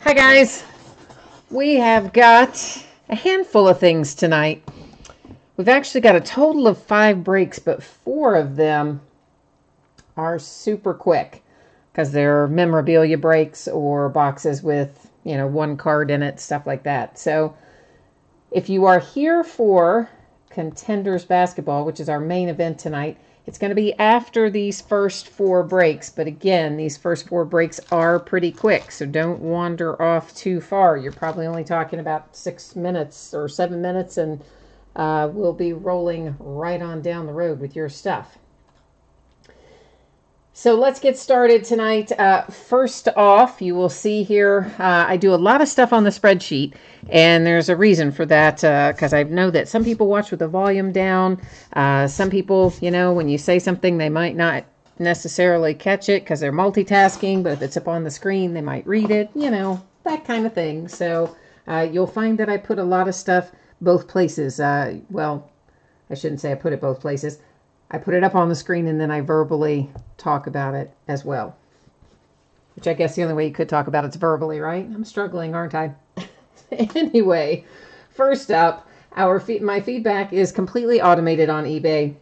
Hi guys, we have got a handful of things tonight. We've actually got a total of 5 breaks, but 4 of them are super quick because they're memorabilia breaks or boxes with, one card in it, stuff like that. So if you are here for Contenders Basketball, which is our main event tonight, it's going to be after these first 4 breaks. But again, these first 4 breaks are pretty quick, so don't wander off too far. You're probably only talking about 6 minutes or 7 minutes, and we'll be rolling right on down the road with your stuff. So let's get started tonight. First off, you will see here, I do a lot of stuff on the spreadsheet, and there's a reason for that, because I know that some people watch with the volume down. Some people, when you say something, they might not necessarily catch it because they're multitasking, but if it's up on the screen, they might read it, that kind of thing. So you'll find that I put a lot of stuff both places. Well, I shouldn't say I put it both places. I put it up on the screen and then I verbally talk about it as well. Which I guess the only way you could talk about it's verbally, right? I'm struggling, aren't I? Anyway, first up, my feedback is completely automated on eBay.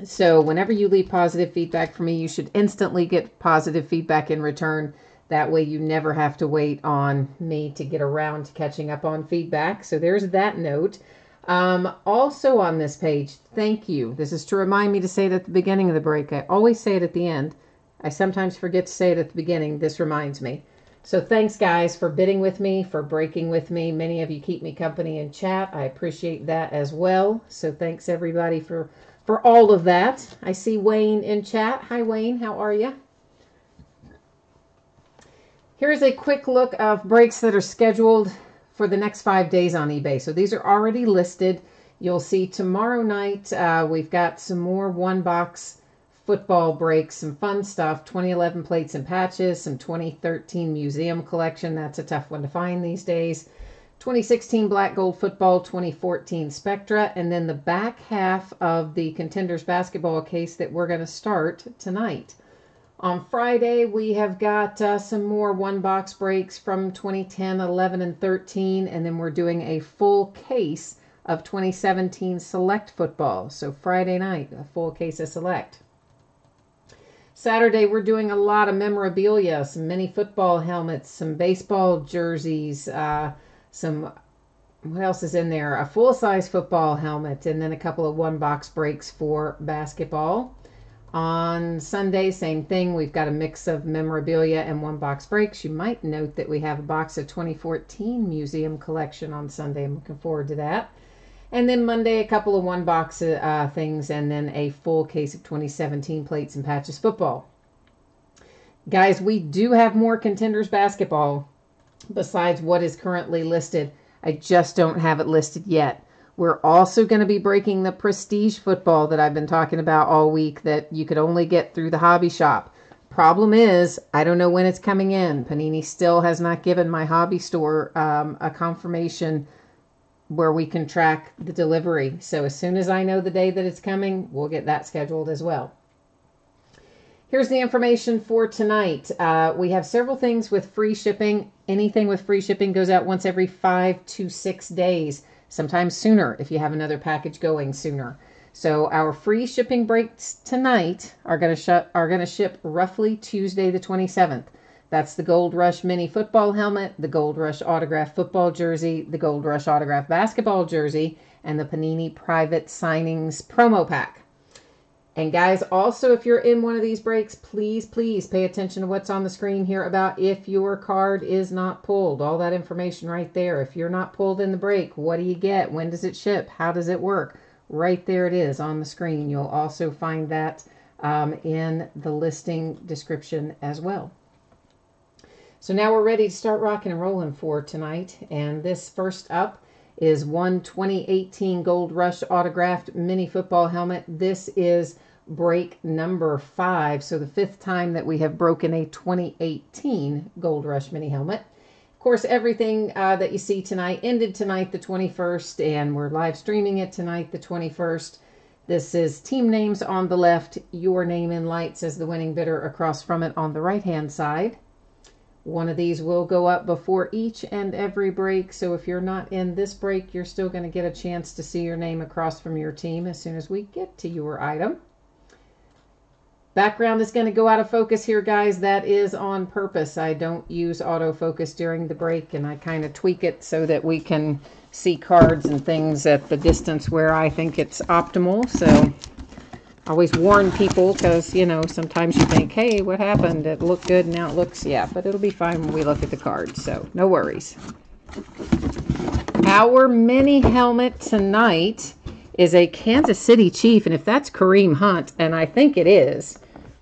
So whenever you leave positive feedback for me, you should instantly get positive feedback in return. That way you never have to wait on me to get around to catching up on feedback. So there's that note. Also on this page, thank you. This is to remind me to say it at the beginning of the break. I always say it at the end. I sometimes forget to say it at the beginning. This reminds me. So thanks guys for bidding with me, for breaking with me. Many of you keep me company in chat. I appreciate that as well. So thanks everybody for all of that. I see Wayne in chat. Hi Wayne, how are you? Here's a quick look of breaks that are scheduled for the next 5 days on eBay. So these are already listed. You'll see tomorrow night we've got some more one box football breaks, some fun stuff, 2011 plates and patches, some 2013 museum collection. That's a tough one to find these days. 2016 black gold football, 2014 Spectra, and then the back half of the Contenders basketball case that we're going to start tonight. On Friday, we have got some more one-box breaks from 2010, 11, and 13, and then we're doing a full case of 2017 Select football. So Friday night, a full case of Select. Saturday, we're doing a lot of memorabilia, some mini football helmets, some baseball jerseys, what else is in there? A full-size football helmet, and then a couple of one-box breaks for basketball. On Sunday, same thing. We've got a mix of memorabilia and one-box breaks. You might note that we have a box of 2014 museum collection on Sunday. I'm looking forward to that. And then Monday, a couple of one-box things, and then a full case of 2017 plates and patches football. Guys, we do have more Contenders basketball besides what is currently listed. I just don't have it listed yet. We're also going to be breaking the Prestige football that I've been talking about all week that you could only get through the hobby shop. Problem is, I don't know when it's coming in. Panini still has not given my hobby store a confirmation where we can track the delivery. So as soon as I know the day that it's coming, we'll get that scheduled as well. Here's the information for tonight. We have several things with free shipping. Anything with free shipping goes out once every 5 to 6 days. Sometimes sooner if you have another package going sooner. So our free shipping breaks tonight are going to ship roughly Tuesday the 27th. That's the Gold Rush mini football helmet, the Gold Rush autograph football jersey, the Gold Rush autograph basketball jersey, and the Panini private signings promo pack. And guys, also if you're in one of these breaks, please pay attention to what's on the screen here about if your card is not pulled. All that information right there. If you're not pulled in the break, what do you get? When does it ship? How does it work? Right there it is on the screen. You'll also find that in the listing description as well. So now we're ready to start rocking and rolling for tonight. And this first up is one 2018 Gold Rush autographed mini football helmet. This is break number 5, so the 5th time that we have broken a 2018 Gold Rush mini helmet. Of course, everything that you see tonight ended tonight the 21st, and we're live streaming it tonight the 21st. This is team names on the left, your name in lights as the winning bidder across from it on the right hand side. One of these will go up before each and every break, so if you're not in this break, you're still going to get a chance to see your name across from your team as soon as we get to your item. Background is going to go out of focus here, guys. That is on purpose. I don't use autofocus during the break, and I kind of tweak it so that we can see cards and things at the distance where I think it's optimal. So I always warn people because, you know, sometimes you think, hey, what happened? It looked good, now it looks, yeah, but it'll be fine when we look at the cards, so no worries. Our mini helmet tonight is a Kansas City Chief, and if that's Kareem Hunt, and I think it is,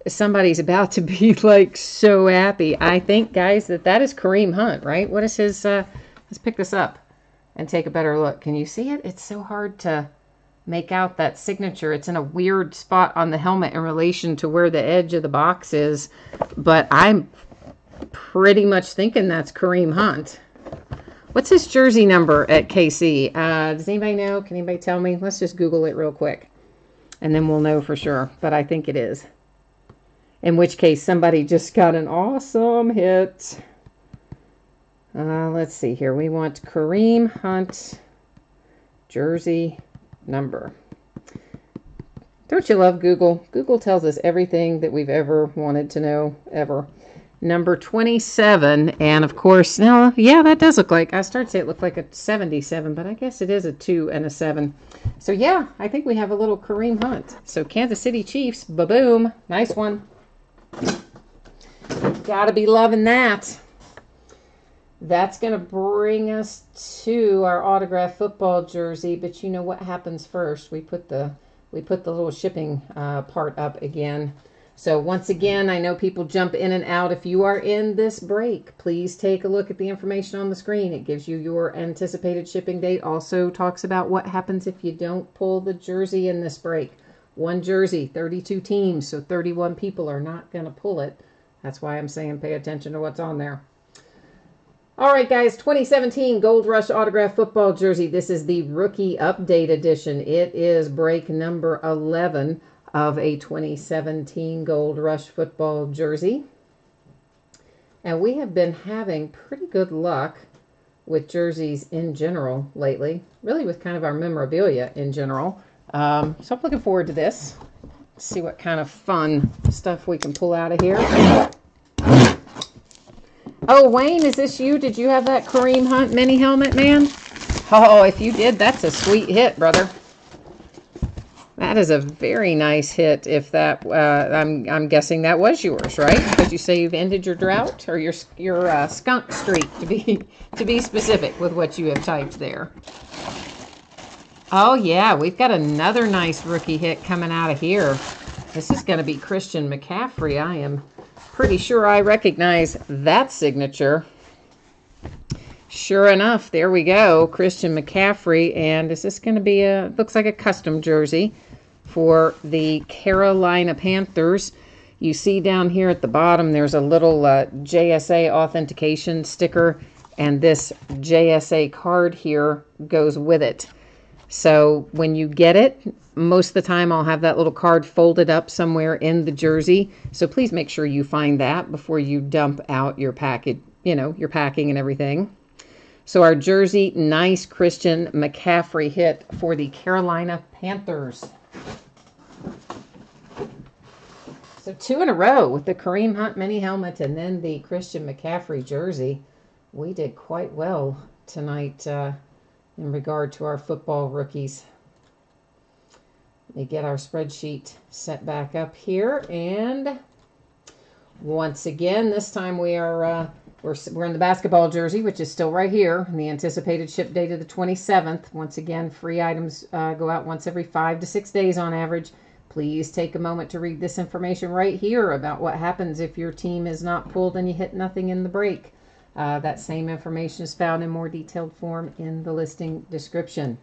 somebody's about to be like so happy. I think, guys, that is Kareem Hunt, right? What is his, let's pick this up and take a better look. Can you see it? It's so hard to make out that signature. It's in a weird spot on the helmet in relation to where the edge of the box is, but I'm pretty much thinking that's Kareem Hunt. What's his jersey number at KC? Does anybody know? Can anybody tell me? Let's just Google it real quick, and then we'll know for sure, but I think it is. In which case, somebody just got an awesome hit. Let's see here. We want Kareem Hunt jersey number. Don't you love Google? Google tells us everything that we've ever wanted to know, ever. Number 27, and of course, now, yeah, that does look like, I started to say it looked like a 77, but I guess it is a 2 and a 7. So yeah, I think we have a little Kareem Hunt. So Kansas City Chiefs, ba-boom, nice one. Gotta be loving that. That's going to bring us to our autographed football jersey, but you know what happens first? We put the little shipping part up again. So once again, I know people jump in and out. If you are in this break, please take a look at the information on the screen. It gives you your anticipated shipping date. Also talks about what happens if you don't pull the jersey in this break. One jersey, 32 teams, so 31 people are not going to pull it. That's why I'm saying pay attention to what's on there. All right, guys, 2017 Gold Rush Autograph Football Jersey. This is the Rookie Update Edition. It is break number 11 of a 2017 Gold Rush Football Jersey. And we have been having pretty good luck with jerseys in general lately, really with kind of our memorabilia in general. So I'm looking forward to this. Let's see what kind of fun stuff we can pull out of here. Oh, Wayne, is this you? Did you have that Kareem Hunt mini helmet, man? Oh, if you did, that's a sweet hit, brother. That is a very nice hit. If that, I'm guessing that was yours, right? Because you say you've ended your drought or your skunk streak, to be specific with what you have typed there. Oh yeah, we've got another nice rookie hit coming out of here. This is going to be Christian McCaffrey. I am pretty sure I recognize that signature. Sure enough, there we go, Christian McCaffrey. And is this going to be looks like a custom jersey for the Carolina Panthers. You see down here at the bottom, there's a little JSA authentication sticker, and this JSA card here goes with it. So when you get it, most of the time I'll have that little card folded up somewhere in the jersey. So please make sure you find that before you dump out your package, you know, your packing and everything. So our jersey, nice Christian McCaffrey hit for the Carolina Panthers. So 2 in a row with the Kareem Hunt mini helmet and then the Christian McCaffrey jersey. We did quite well tonight in regard to our football rookies. Let me get our spreadsheet set back up here, and once again, this time we are we're in the basketball jersey, which is still right here, and the anticipated ship date of the 27th. Once again, free items go out once every 5 to 6 days on average. Please take a moment to read this information right here about what happens if your team is not pulled and you hit nothing in the break. That same information is found in more detailed form in the listing description.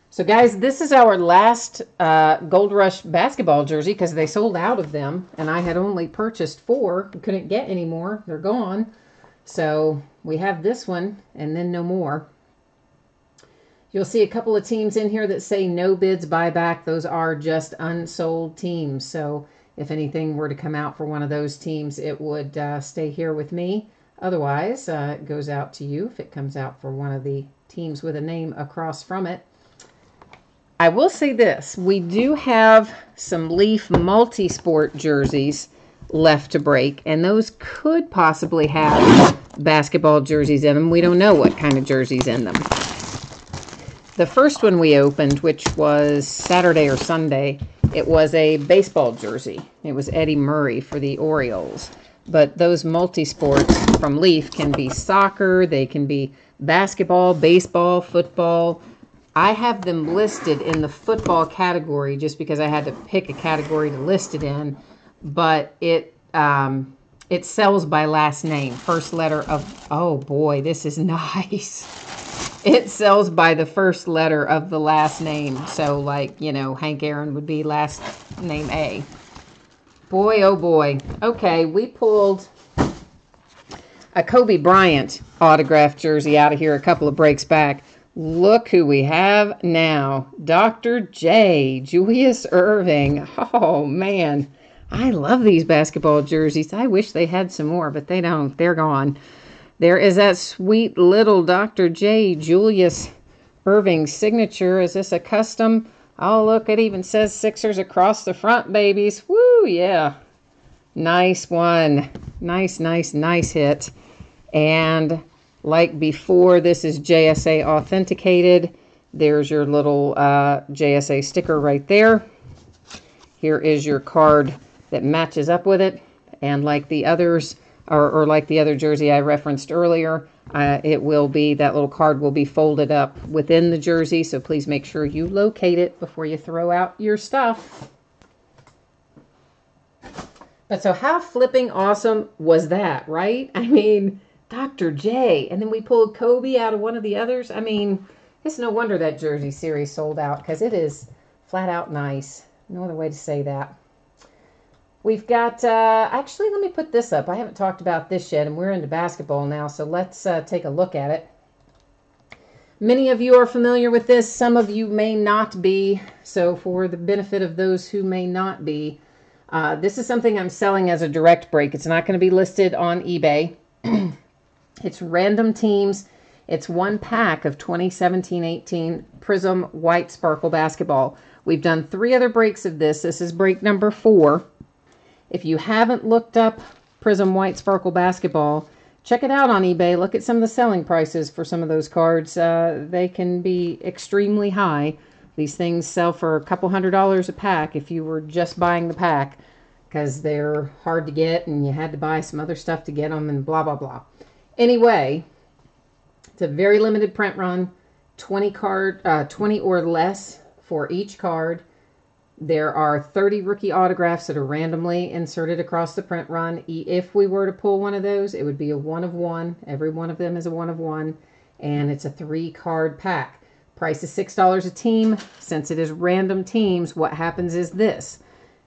So guys, this is our last Gold Rush basketball jersey because they sold out of them, and I had only purchased 4. Couldn't get any more. They're gone. So we have this one and then no more. You'll see a couple of teams in here that say no bids buyback. Those are just unsold teams. So If anything were to come out for one of those teams, it would stay here with me. Otherwise, it goes out to you if it comes out for one of the teams with a name across from it. I will say this. We do have some Leaf multi-sport jerseys left to break, and those could possibly have basketball jerseys in them. We don't know what kind of jerseys in them. The first one we opened, which was Saturday or Sunday, it was a baseball jersey. It was Eddie Murray for the Orioles. But those multi-sports from Leaf can be soccer, they can be basketball, baseball, football. I have them listed in the football category just because I had to pick a category to list it in. But it sells by last name, first letter of, oh boy, this is nice. It sells by the first letter of the last name. So like, you know, Hank Aaron would be last name A. Boy, oh boy. Okay, we pulled a Kobe Bryant autographed jersey out of here a couple of breaks back. Look who we have now. Dr. J, Julius Erving. Oh, man. I love these basketball jerseys. I wish they had some more, but they don't. They're gone. There is that sweet little Dr. J, Julius Erving signature. Is this a custom? Oh, look, it even says Sixers across the front, babies. Woo, yeah. Nice one. Nice, nice, nice hit. And like before, this is JSA authenticated. There's your little JSA sticker right there. Here is your card that matches up with it. And like the others, or like the other jersey I referenced earlier, it will be, that little card will be folded up within the jersey. So please make sure you locate it before you throw out your stuff. But so how flipping awesome was that, right? I mean, Dr. J. And then we pulled Kobe out of one of the others. I mean, it's no wonder that jersey series sold out because it is flat out nice. No other way to say that. We've got, actually, let me put this up. I haven't talked about this yet, and we're into basketball now, so let's take a look at it. Many of you are familiar with this. Some of you may not be. So for the benefit of those who may not be, this is something I'm selling as a direct break. It's not going to be listed on eBay. It's random teams. It's one pack of 2017-18 Prism White Sparkle Basketball. We've done 3 other breaks of this. This is break number 4. If you haven't looked up Prism White Sparkle Basketball, check it out on eBay. Look at some of the selling prices for some of those cards. They can be extremely high. These things sell for a couple $100s a pack if you were just buying the pack because they're hard to get and you had to buy some other stuff to get them and blah, blah, blah. Anyway, it's a very limited print run, 20 or less for each card. There are 30 rookie autographs that are randomly inserted across the print run. If we were to pull one of those, it would be a 1 of 1. Every one of them is a 1 of 1, and it's a 3-card pack. Price is $6 a team. Since it is random teams, what happens is this.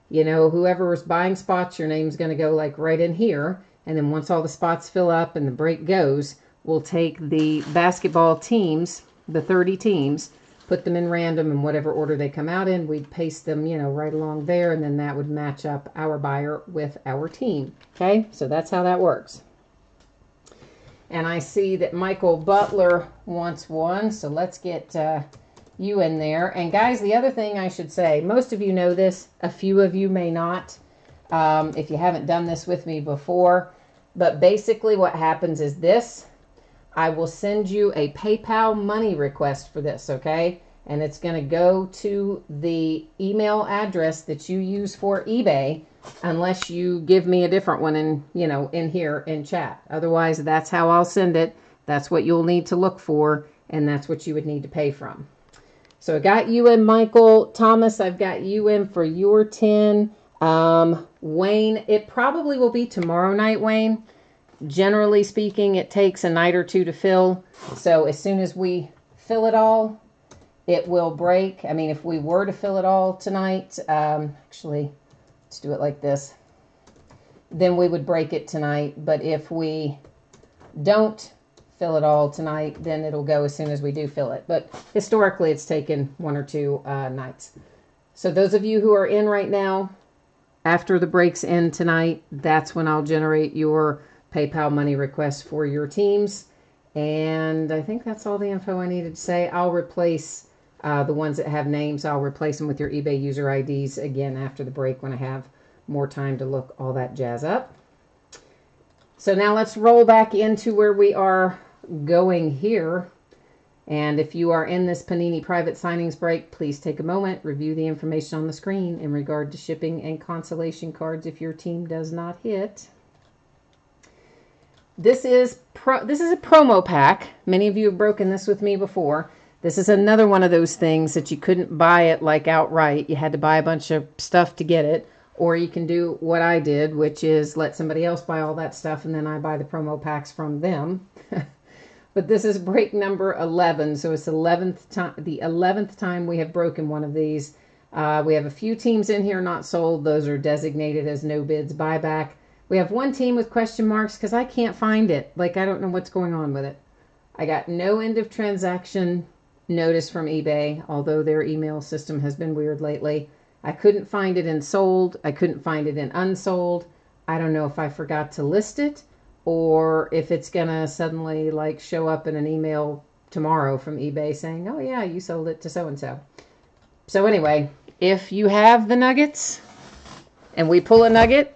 You know, whoever is buying spots, your name's going to go like right in here. And then once all the spots fill up and the break goes, we'll take the basketball teams, the 30 teams, put them in random in whatever order they come out in. We'd paste them, you know, right along there, and then that would match up our buyer with our team. Okay, so that's how that works. And I see that Michael Butler wants one, so let's get you in there. And guys, the other thing I should say, most of you know this, a few of you may not, if you haven't done this with me before. But basically what happens is this. I will send you a PayPal money request for this, okay? And it's going to go to the email address that you use for eBay, unless you give me a different one in, you know, in here in chat. Otherwise, that's how I'll send it. That's what you'll need to look for, and that's what you would need to pay from. So I got you in, Michael. Thomas, I've got you in for your 10. Wayne, it probably will be tomorrow night, Wayne. Generally speaking, it takes a night or two to fill. So as soon as we fill it all, it will break. I mean, if we were to fill it all tonight, actually, let's do it like this. Then we would break it tonight. But if we don't fill it all tonight, then it'll go as soon as we do fill it. But historically, it's taken 1 or 2 nights. So those of you who are in right now, after the breaks end tonight, that's when I'll generate your PayPal money requests for your teams. And I think that's all the info I needed to say. I'll replace the ones that have names. I'll replace them with your eBay user IDs again after the break when I have more time to look all that jazz up. So now let's roll back into where we are going here. And if you are in this Panini private signings break, please take a moment, review the information on the screen in regard to shipping and consolation cards if your team does not hit. This is a promo pack. Many of you have broken this with me before. This is another one of those things that you couldn't buy it like outright. You had to buy a bunch of stuff to get it. Or you can do what I did, which is let somebody else buy all that stuff and then I buy the promo packs from them. But this is break number 11, so it's the 11th time we have broken one of these. We have a few teams in here not sold. Those are designated as no bids buyback. We have one team with question marks because I can't find it. Like, I don't know what's going on with it. I got no end of transaction notice from eBay, although their email system has been weird lately. I couldn't find it in sold. I couldn't find it in unsold. I don't know if I forgot to list it or if it's going to suddenly like show up in an email tomorrow from eBay saying, oh yeah, you sold it to so-and-so. So anyway, if you have the nuggets and we pull a nugget,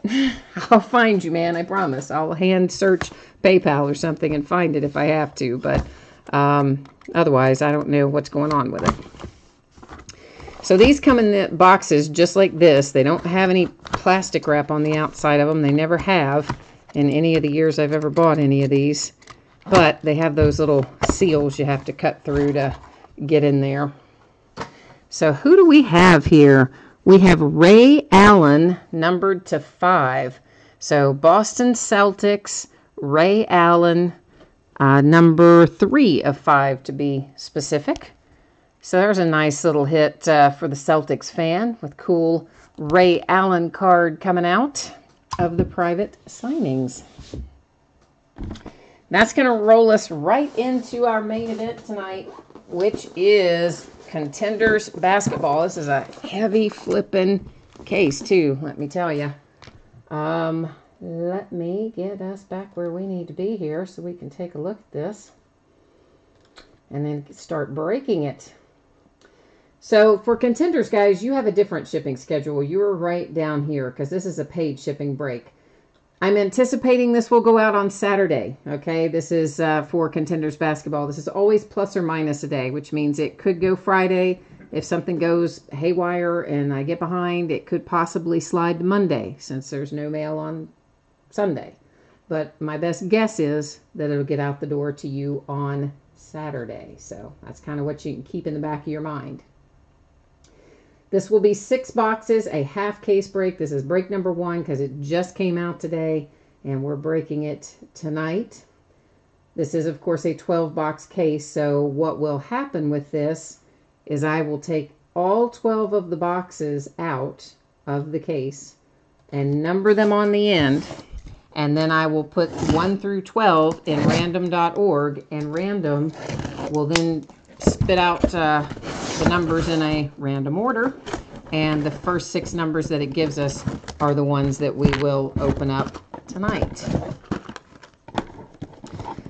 I'll find you, man. I promise. I'll hand search PayPal or something and find it if I have to. But otherwise, I don't know what's going on with it. So these come in the boxes just like this. They don't have any plastic wrap on the outside of them. They never have in any of the years I've ever bought any of these. But they have those little seals you have to cut through to get in there. So who do we have here? We have Ray Allen, numbered to 5. So Boston Celtics, Ray Allen, number 3 of 5 to be specific. So there's a nice little hit for the Celtics fan with cool Ray Allen card coming out of the private signings. That's going to roll us right into our main event tonight, which is Contenders Basketball. This is a heavy flipping case too, let me tell you. Let me get us back where we need to be here so we can take a look at this and then start breaking it. So for Contenders, guys, you have a different shipping schedule. You're right down here because this is a paid shipping break. I'm anticipating this will go out on Saturday, okay? This is for Contenders Basketball. This is always plus or minus a day, which means it could go Friday. If something goes haywire and I get behind, it could possibly slide to Monday since there's no mail on Sunday. But my best guess is that it'll get out the door to you on Saturday. So that's kind of what you can keep in the back of your mind. This will be 6 boxes, a half case break. This is break number 1 because it just came out today and we're breaking it tonight. This is, of course, a 12-box case. So what will happen with this is I will take all 12 of the boxes out of the case and number them on the end. And then I will put 1 through 12 in random.org, and random will then spit out the numbers in a random order, and the first 6 numbers that it gives us are the ones that we will open up tonight.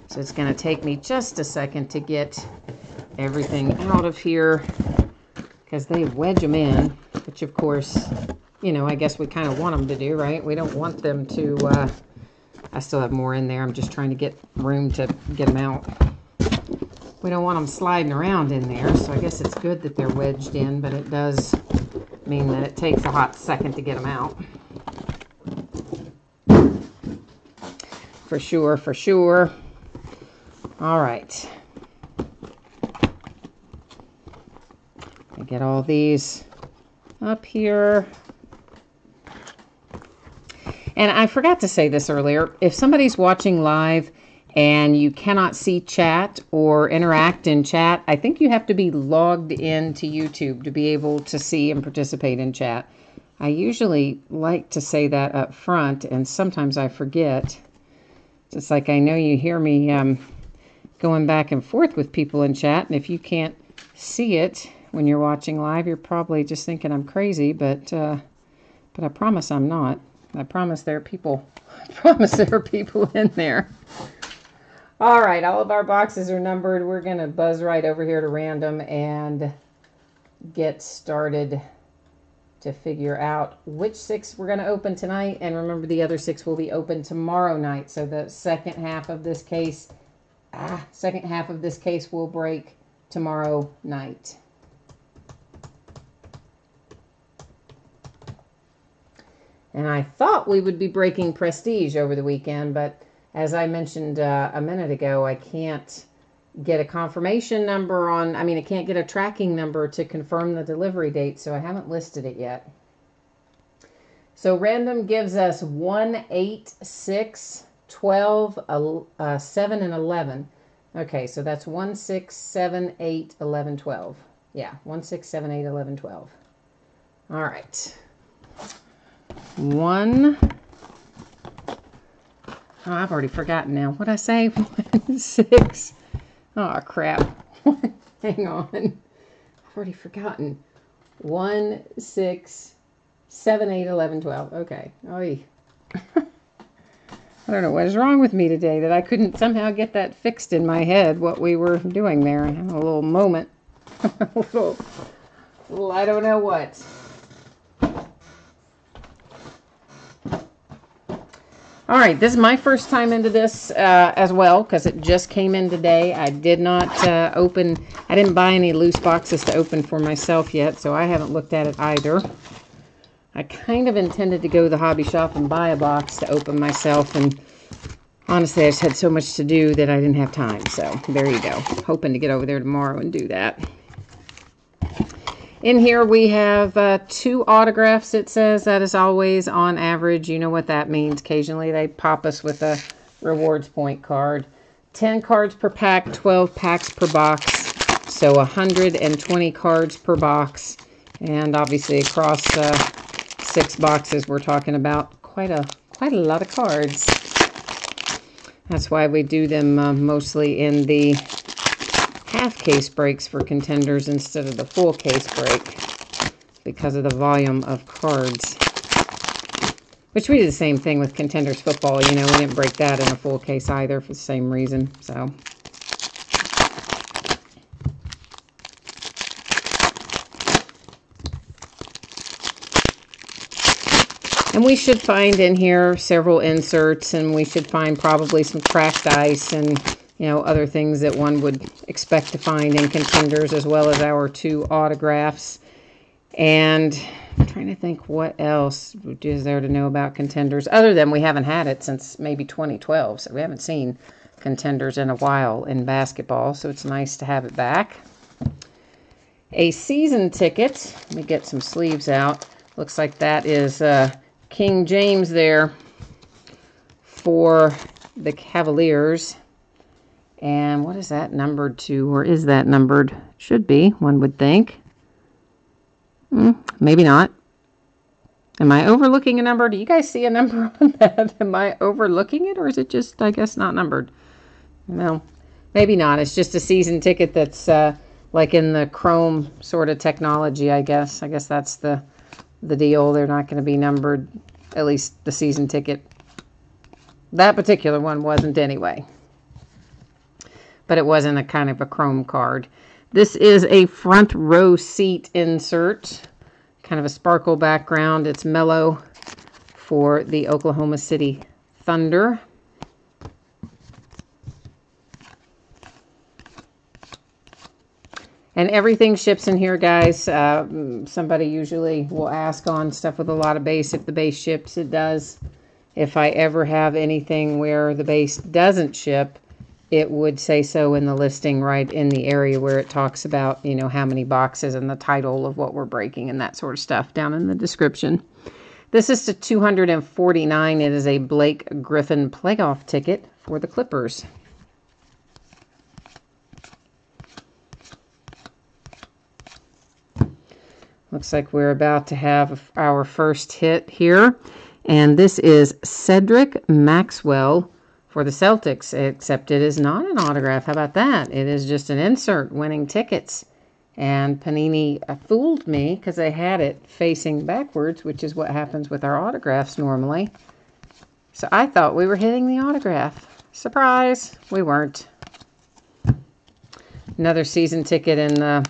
So it's going to take me just a second to get everything out of here because they wedge them in, which of course, you know, I guess we kind of want them to do, right? We don't want them to, I still have more in there. I'm just trying to get room to get them out. We don't want them sliding around in there, so I guess it's good that they're wedged in, but it does mean that it takes a hot second to get them out. For sure, for sure. All right. I get all these up here. And I forgot to say this earlier. If somebody's watching live and you cannot see chat or interact in chat, I think you have to be logged in to YouTube to be able to see and participate in chat. I usually like to say that up front, and sometimes I forget. It's like I know you hear me going back and forth with people in chat, and if you can't see it when you're watching live, you're probably just thinking I'm crazy, but But I promise I'm not. I promise there are people. I promise there are people in there. All right, all of our boxes are numbered. We're going to buzz right over here to random and get started to figure out which 6 we're going to open tonight. And remember, the other 6 will be open tomorrow night. So the second half of this case will break tomorrow night. And I thought we would be breaking Prestige over the weekend, but as I mentioned a minute ago, I can't get a confirmation number on, I can't get a tracking number to confirm the delivery date, so I haven't listed it yet. So random gives us 1, 8, 6, 12, 7, and 11. Okay, so that's 1, 6, 7, 8, 11, 12. Yeah, 1, 6, 7, 8, 11, 12. All right. 1. Oh, I've already forgotten now. What'd I say? 1, 6. Oh, crap. Hang on. I've already forgotten. 1, 6, 7, 8, 11, 12. Okay. Oy. I don't know what is wrong with me today that I couldn't somehow get that fixed in my head, what we were doing there. I had a little moment. a little, I don't know what. All right, this is my first time into this as well, because it just came in today. I did not I didn't buy any loose boxes to open for myself yet, so I haven't looked at it either. I kind of intended to go to the hobby shop and buy a box to open myself, and honestly, I just had so much to do that I didn't have time, so there you go. Hoping to get over there tomorrow and do that. In here we have 2 autographs, it says. That is always on average. You know what that means. Occasionally they pop us with a rewards point card. 10 cards per pack, 12 packs per box. So 120 cards per box. And obviously across 6 boxes we're talking about quite a lot of cards. That's why we do them mostly in the half case breaks for contenders instead of the full case break, because of the volume of cards. Which we did the same thing with contenders football. You know, we didn't break that in a full case either for the same reason. So and we should find in here several inserts, and we should find probably some cracked ice and, you know, other things that one would expect to find in contenders, as well as our 2 autographs. And I'm trying to think what else is there to know about contenders, other than we haven't had it since maybe 2012. So we haven't seen contenders in a while in basketball, so it's nice to have it back. A season ticket. Let me get some sleeves out. Looks like that is King James there for the Cavaliers. And what is that numbered to, or is that numbered? Should be, one would think. Maybe not. Am I overlooking a number? Do you guys see a number on that? Am I overlooking it, or is it just, I guess, not numbered? No, maybe not. It's just a season ticket that's like in the chrome sort of technology, I guess. I guess that's the deal. They're not going to be numbered, at least the season ticket. That particular one wasn't anyway. But it wasn't a kind of a chrome card. This is a front row seat insert. Kind of a sparkle background. It's mellow for the Oklahoma City Thunder. And everything ships in here, guys. Somebody usually will ask on stuff with a lot of base if the base ships. It does. If I ever have anything where the base doesn't ship, it would say so in the listing, right in the area where it talks about, you know, how many boxes and the title of what we're breaking and that sort of stuff down in the description. This is to 249. It is a Blake Griffin playoff ticket for the Clippers. Looks like we're about to have our first hit here. And this is Cedric Maxwell for the Celtics, except it is not an autograph. How about that? It is just an insert, winning tickets. And Panini fooled me because they had it facing backwards, which is what happens with our autographs normally. So I thought we were hitting the autograph. Surprise, we weren't. Another season ticket in the,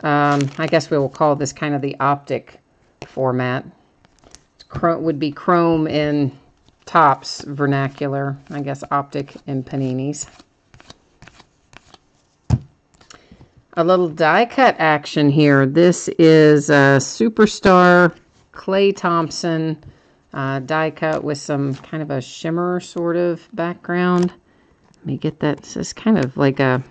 I guess we will call this kind of the optic format. Would be Chrome in Topps vernacular. I guess optic in Panini's. A little die cut action here. This is a Superstar Klay Thompson die cut with some kind of a shimmer sort of background. Let me get that. This is kind of like a,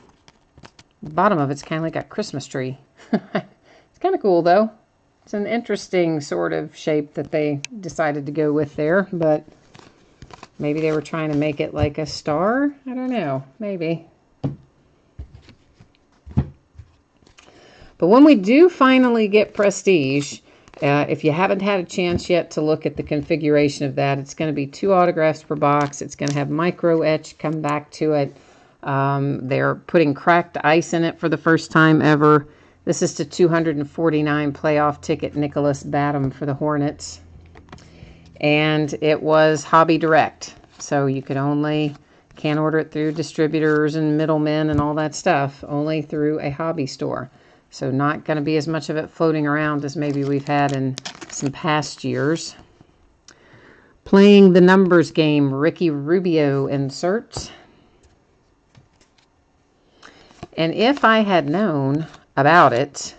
bottom of it's kind of like a Christmas tree. It's kind of cool though. It's an interesting sort of shape that they decided to go with there, but maybe they were trying to make it like a star. I don't know. Maybe. But when we do finally get Prestige, if you haven't had a chance yet to look at the configuration of that, it's going to be 2 autographs per box. It's going to have micro etch come back to it. They're putting cracked ice in it for the first time ever. This is to 249 playoff ticket Nicholas Batum for the Hornets. And it was Hobby Direct. So you could can't order it through distributors and middlemen and all that stuff. Only through a hobby store. So not going to be as much of it floating around as maybe we've had in some past years. Playing the numbers game, Ricky Rubio insert. And if I had known about it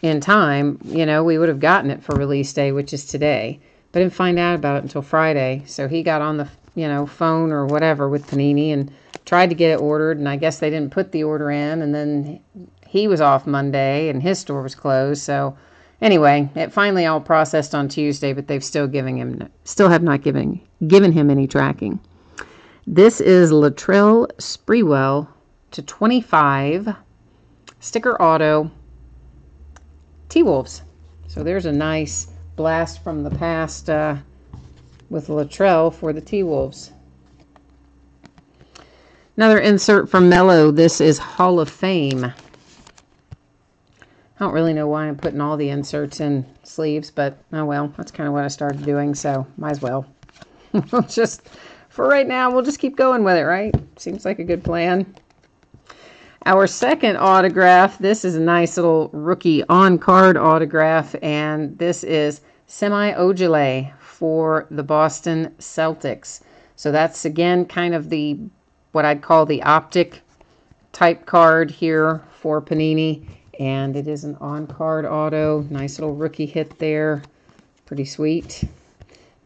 in time, you know, we would have gotten it for release day, which is today. But didn't find out about it until Friday. So he got on the, you know, phone or whatever with Panini and tried to get it ordered. And I guess they didn't put the order in. And then he was off Monday and his store was closed. So anyway, it finally all processed on Tuesday, but they've still have not given him any tracking. This is Latrell Sprewell to 25 sticker auto T-Wolves. So there's a nice blast from the past with Latrell for the T-Wolves. Another insert from Mello. This is Hall of Fame. I don't really know why I'm putting all the inserts in sleeves, but oh well, that's kind of what I started doing, so might as well. For right now, we'll just keep going with it, right? Seems like a good plan. Our second autograph, this is a nice little rookie on-card autograph, and this is Semi Ojeleye for the Boston Celtics. So that's, again, kind of the, what I'd call the optic type card here for Panini. And it is an on-card auto. Nice little rookie hit there. Pretty sweet.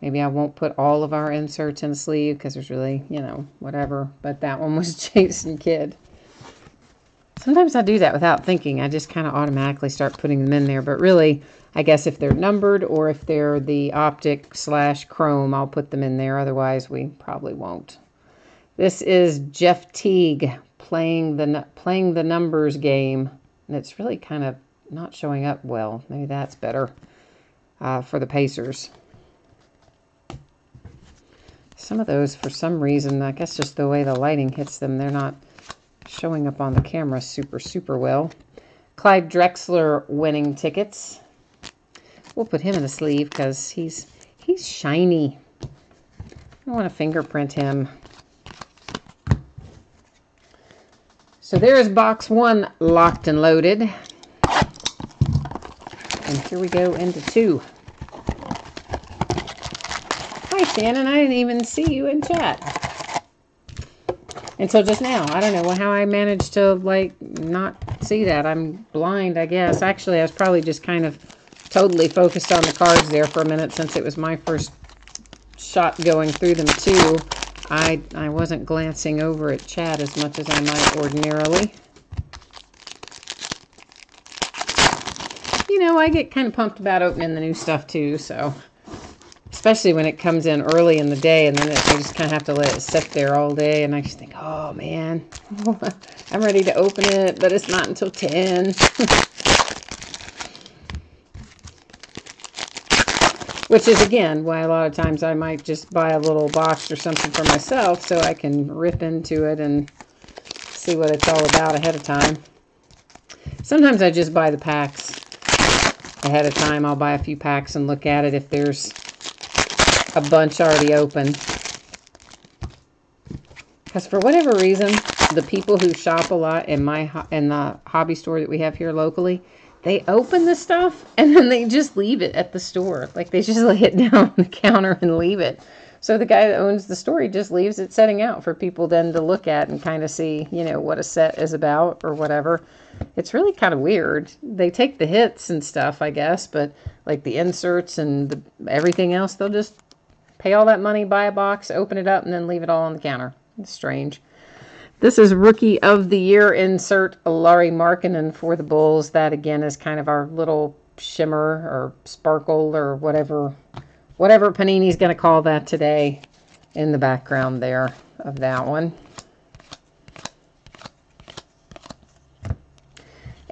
Maybe I won't put all of our inserts in a sleeve because there's really, you know, whatever. But that one was Jason Kidd. Sometimes I do that without thinking. I just kind of automatically start putting them in there. But really, I guess if they're numbered or if they're the optic / chrome, I'll put them in there. Otherwise, we probably won't. This is Jeff Teague playing the numbers game. And it's really kind of not showing up well. Maybe that's better for the Pacers. Some of those, for some reason, I guess just the way the lighting hits them, they're not showing up on the camera super well. Clyde Drexler winning tickets. We'll put him in a sleeve because he's shiny. I don't want to fingerprint him. So there's box 1 locked and loaded. And here we go into 2. Hi, Shannon. I didn't even see you in chat until just now. I don't know how I managed to, like, not see that. I'm blind, I guess. Actually, I was probably just kind of totally focused on the cards there for a minute since it was my first shot going through them, too. I wasn't glancing over at chat as much as I might ordinarily. You know, I get kind of pumped about opening the new stuff too, so. Especially when it comes in early in the day and then I just kind of have to let it sit there all day and I just think, oh man, I'm ready to open it, but it's not until 10. Which is, again, why a lot of times I might just buy a little box or something for myself so I can rip into it and see what it's all about ahead of time. Sometimes I just buy the packs ahead of time. I'll buy a few packs and look at it if there's a bunch already open. Because for whatever reason, the people who shop a lot in the hobby store that we have here locally, they open the stuff and then they just leave it at the store. Like they just lay it down on the counter and leave it. So the guy that owns the store, he just leaves it setting out for people then to look at and kind of see, you know, what a set is about or whatever. It's really kind of weird. They take the hits and stuff, I guess, but like the inserts and everything else, they'll just pay all that money, buy a box, open it up, and then leave it all on the counter. It's strange. This is Rookie of the Year insert, Lauri Markkanen for the Bulls. That, again, is kind of our little shimmer or sparkle or whatever Panini's going to call that today in the background there of that one.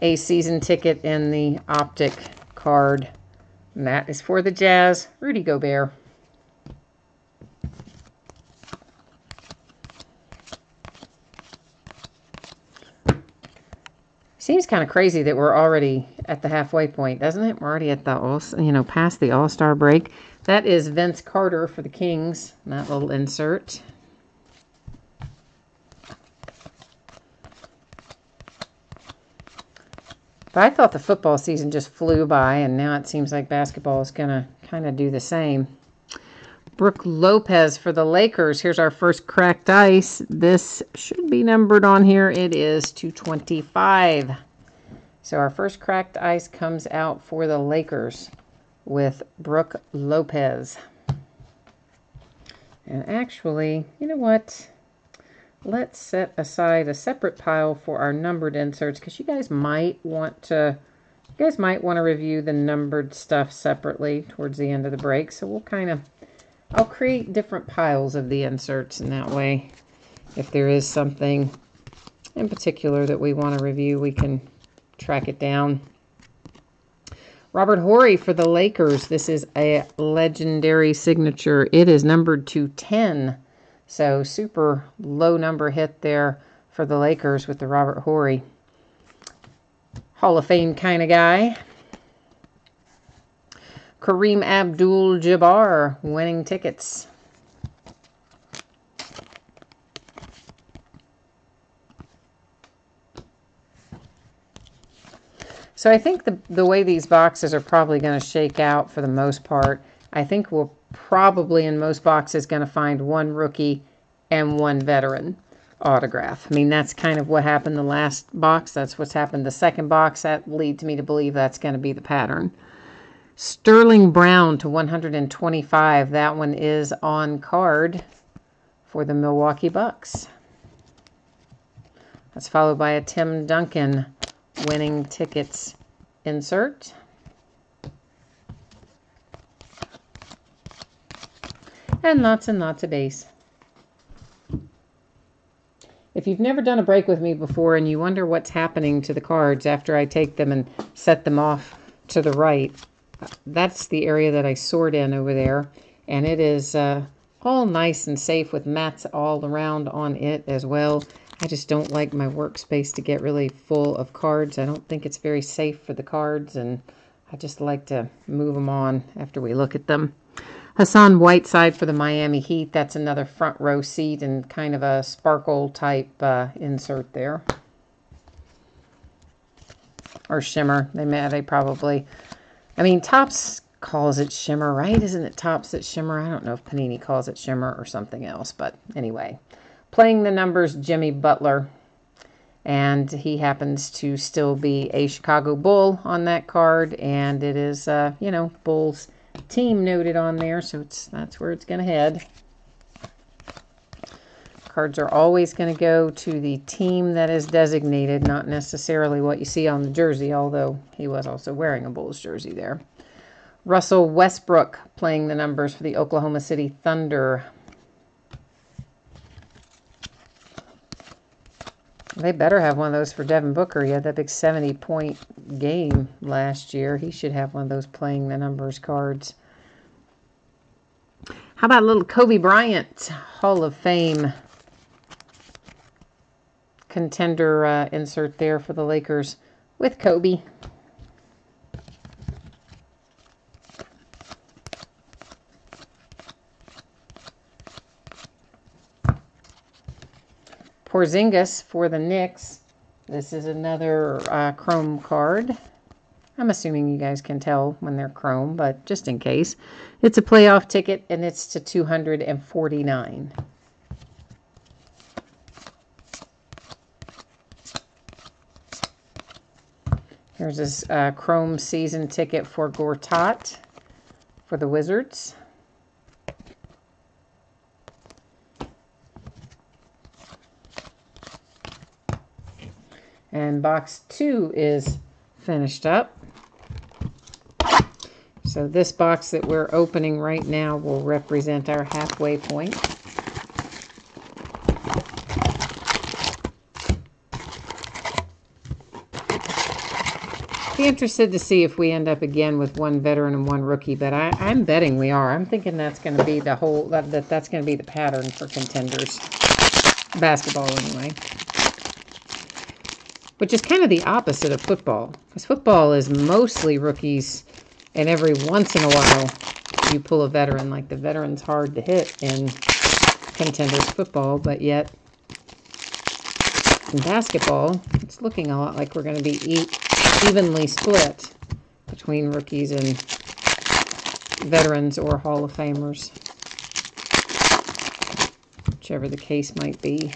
A season ticket in the Optic card. And that is for the Jazz, Rudy Gobert. Seems kind of crazy that we're already at the halfway point, doesn't it? We're already at the past the All-Star break. That is Vince Carter for the Kings. That little insert. But I thought the football season just flew by, and now it seems like basketball is going to kind of do the same. Brook Lopez for the Lakers. Here's our first cracked ice. This should be numbered on here. It is 225. So our first cracked ice comes out for the Lakers with Brook Lopez. And actually, you know what? Let's set aside a separate pile for our numbered inserts, because you guys might want to review the numbered stuff separately towards the end of the break. So we'll I'll create different piles of the inserts, and that way, if there is something in particular that we want to review, we can track it down. Robert Horry for the Lakers. This is a legendary signature. It is numbered to 10. So super low number hit there for the Lakers with the Robert Horry. Hall of Fame kind of guy. Kareem Abdul-Jabbar winning tickets. So I think the way these boxes are probably going to shake out for the most part, I think we'll probably in most boxes going to find one rookie and one veteran autograph. I mean, that's kind of what happened the last box. That's what's happened the second box. That leads me to believe that's going to be the pattern. Sterling Brown to 125. That one is on card for the Milwaukee Bucks. That's followed by a Tim Duncan winning tickets insert. And lots of base. If you've never done a break with me before and you wonder what's happening to the cards after I take them and set them off to the right, that's the area that I sort in over there. And it is all nice and safe with mats all around on it as well. I just don't like my workspace to get really full of cards. I don't think it's very safe for the cards, and I just like to move them on after we look at them. Hassan Whiteside for the Miami Heat. That's another front row seat and kind of a sparkle type insert there. Or shimmer. They probably... I mean, Topps calls it shimmer, right? Isn't it Topps that shimmer? I don't know if Panini calls it shimmer or something else, but anyway. Playing the numbers, Jimmy Butler. And he happens to still be a Chicago Bull on that card. And it is, Bulls team noted on there. So that's where it's going to head. Cards are always going to go to the team that is designated, not necessarily what you see on the jersey, although he was also wearing a Bulls jersey there. Russell Westbrook playing the numbers for the Oklahoma City Thunder. They better have one of those for Devin Booker. He had that big 70-point game last year. He should have one of those playing the numbers cards. How about a little Kobe Bryant Hall of Fame contender insert there for the Lakers with Kobe. Porzingis for the Knicks. This is another chrome card. I'm assuming you guys can tell when they're chrome, but just in case. It's a playoff ticket, and it's to 249. Here's this chrome season ticket for Gortat for the Wizards. And box 2 is finished up. So this box that we're opening right now will represent our halfway point. Be interested to see if we end up again with one veteran and one rookie, but I'm betting we are. I'm thinking that's going to be the whole that's going to be the pattern for Contenders basketball anyway. Which is kind of the opposite of football, because football is mostly rookies, and every once in a while you pull a veteran. Like the veteran's hard to hit in Contenders football, but yet in basketball, it's looking a lot like we're going to be evenly split between rookies and veterans or Hall of Famers, whichever the case might be.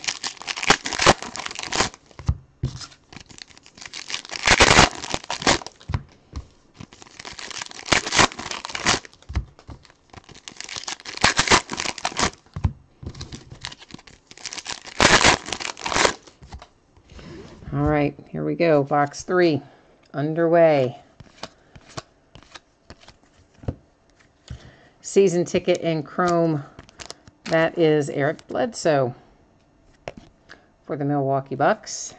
All right, here we go. Box 3 underway. Season ticket in chrome. That is Eric Bledsoe for the Milwaukee Bucks.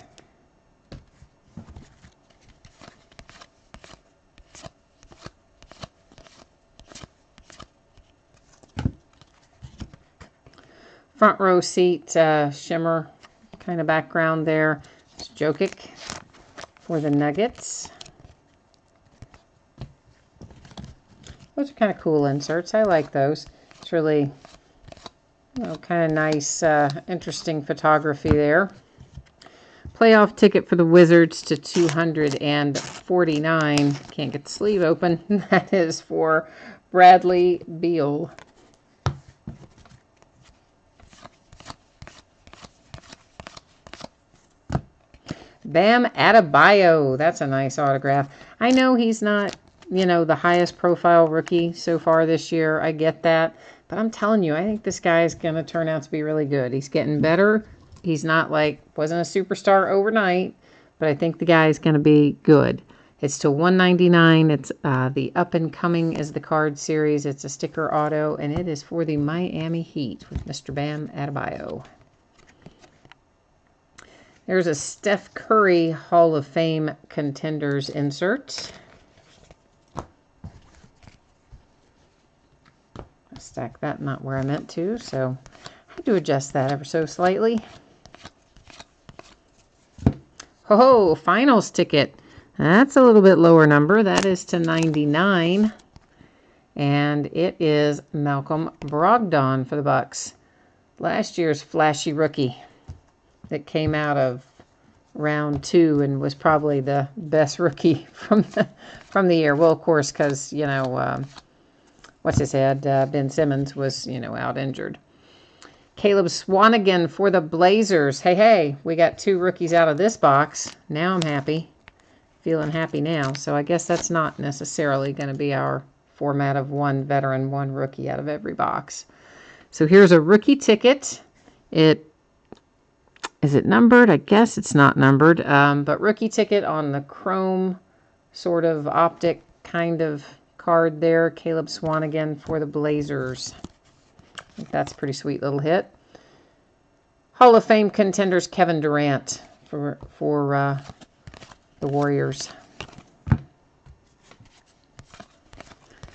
Front row seat shimmer kind of background there. It's Jokic for the Nuggets. Those are kind of cool inserts. I like those. It's really, kind of nice, interesting photography there. Playoff ticket for the Wizards to 249. Can't get the sleeve open. That is for Bradley Beal. Bam Adebayo. That's a nice autograph. I know he's not, the highest profile rookie so far this year. I get that. But I'm telling you, I think this guy is going to turn out to be really good. He's getting better. He's not wasn't a superstar overnight, but I think the guy is going to be good. It's to 199. It's the Up and Coming is the card series. It's a sticker auto, and it is for the Miami Heat with Mr. Bam Adebayo. There's a Steph Curry Hall of Fame Contenders insert. I'll stack that not where I meant to, so I had to adjust that ever so slightly. Ho-ho, finals ticket. That's a little bit lower number. That is to 99. And it is Malcolm Brogdon for the Bucks. Last year's flashy rookie that came out of round 2 and was probably the best rookie from the year. Well, of course, because, what's his head? Ben Simmons was, out injured. Caleb Swanigan for the Blazers. Hey, we got 2 rookies out of this box. Now I'm happy. Feeling happy now. So I guess that's not necessarily going to be our format of 1 veteran, 1 rookie out of every box. So here's a rookie ticket. Is it numbered? I guess it's not numbered. But rookie ticket on the chrome sort of optic kind of card there. Caleb Swanigan for the Blazers. I think that's a pretty sweet little hit. Hall of Fame Contenders Kevin Durant for the Warriors.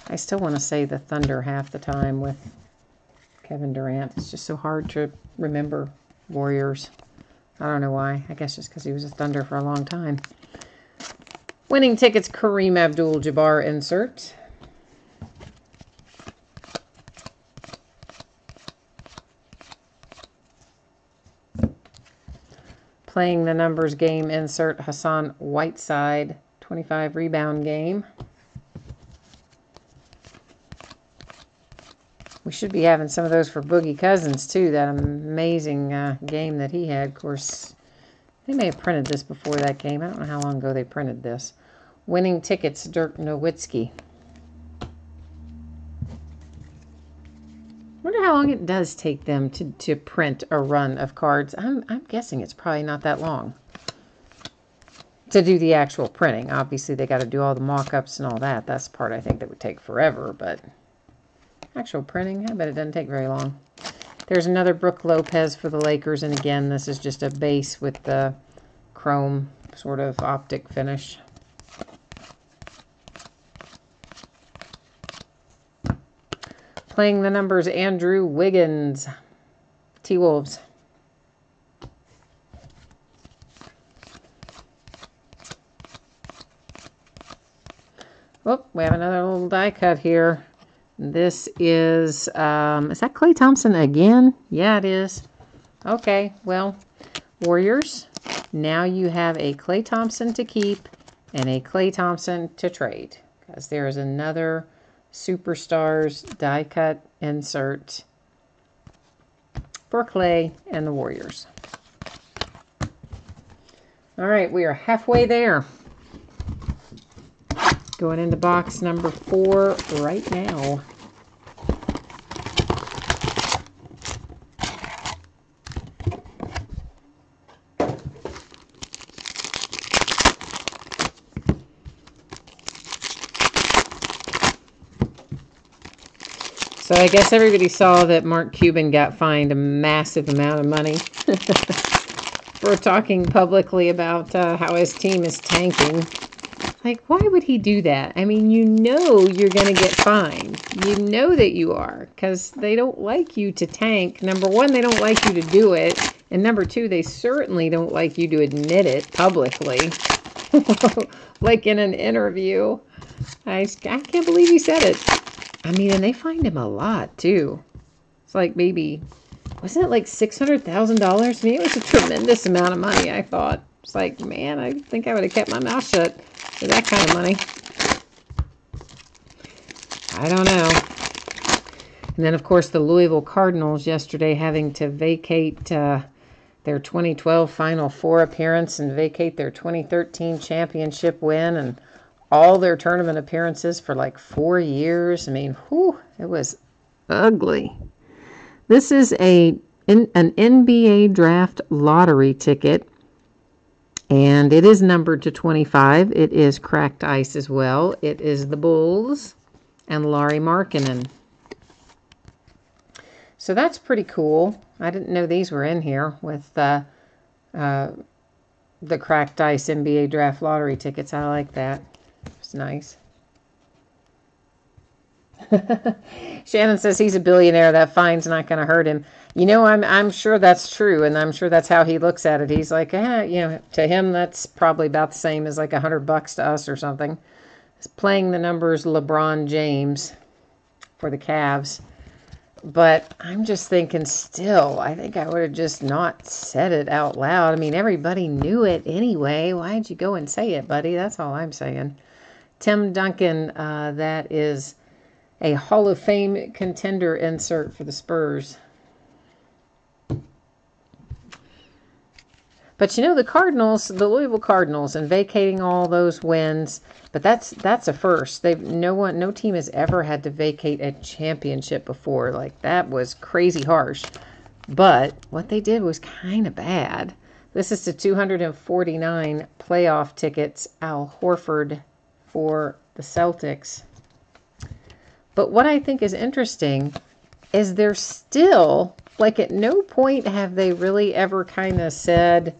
I still want to say the Thunder half the time with Kevin Durant. It's just so hard to remember Warriors. I don't know why. I guess just because he was a Thunder for a long time. Winning tickets, Kareem Abdul-Jabbar insert. Playing the numbers game insert, Hassan Whiteside, 25 rebound game. We should be having some of those for Boogie Cousins, too. That amazing game that he had. Of course, they may have printed this before that game. I don't know how long ago they printed this. Winning tickets, Dirk Nowitzki. Wonder how long it does take them to print a run of cards. I'm guessing it's probably not that long to do the actual printing. Obviously, they got to do all the mock-ups and all that. That's the part I think that would take forever, but actual printing, I bet it doesn't take very long. There's another Brooke Lopez for the Lakers, and again, this is just a base with the chrome sort of optic finish. Playing the numbers, Andrew Wiggins, T-Wolves. Oh, we have another little die cut here. This is that Klay Thompson again? Yeah, it is. Okay, well, Warriors, now you have a Klay Thompson to keep and a Klay Thompson to trade, because there is another Superstars die cut insert for Klay and the Warriors. All right, we are halfway there. Going into box number 4 right now. So I guess everybody saw that Mark Cuban got fined a massive amount of money for talking publicly about how his team is tanking. Like, why would he do that? I mean, you know you're going to get fined. You know that you are, because they don't like you to tank. Number one, they don't like you to do it. And number two, they certainly don't like you to admit it publicly. Like in an interview. I can't believe he said it. I mean, and they fined him a lot, too. It's like maybe, wasn't it like $600,000? I mean, it was a tremendous amount of money, I thought. It's like, man, I think I would have kept my mouth shut for that kind of money. I don't know. And then, of course, the Louisville Cardinals yesterday having to vacate their 2012 Final Four appearance and vacate their 2013 championship win and all their tournament appearances for like 4 years. I mean, whew, it was ugly. This is an NBA draft lottery ticket. And it is numbered to 25. It is cracked ice as well. It is the Bulls and Lauri Markkanen. So that's pretty cool. I didn't know these were in here with the cracked ice NBA draft lottery tickets. I like that. It's nice. Shannon says he's a billionaire. That fine's not going to hurt him. You know, I'm sure that's true, and I'm sure that's how he looks at it. He's like, you know, to him that's probably about the same as like $100 to us or something. He's playing the numbers, LeBron James for the Cavs. But I'm just thinking still, I think I would have just not said it out loud. I mean, everybody knew it anyway. Why'd you go and say it, buddy? That's all I'm saying. Tim Duncan, that is a Hall of Fame contender insert for the Spurs. But you know, the Cardinals, the Louisville Cardinals, and vacating all those wins, but that's a first. No team has ever had to vacate a championship before. Like, that was crazy harsh. But what they did was kind of bad. This is the 249 playoff tickets, Al Horford for the Celtics. But what I think is interesting is they're still, like, at no point have they really ever kind of said,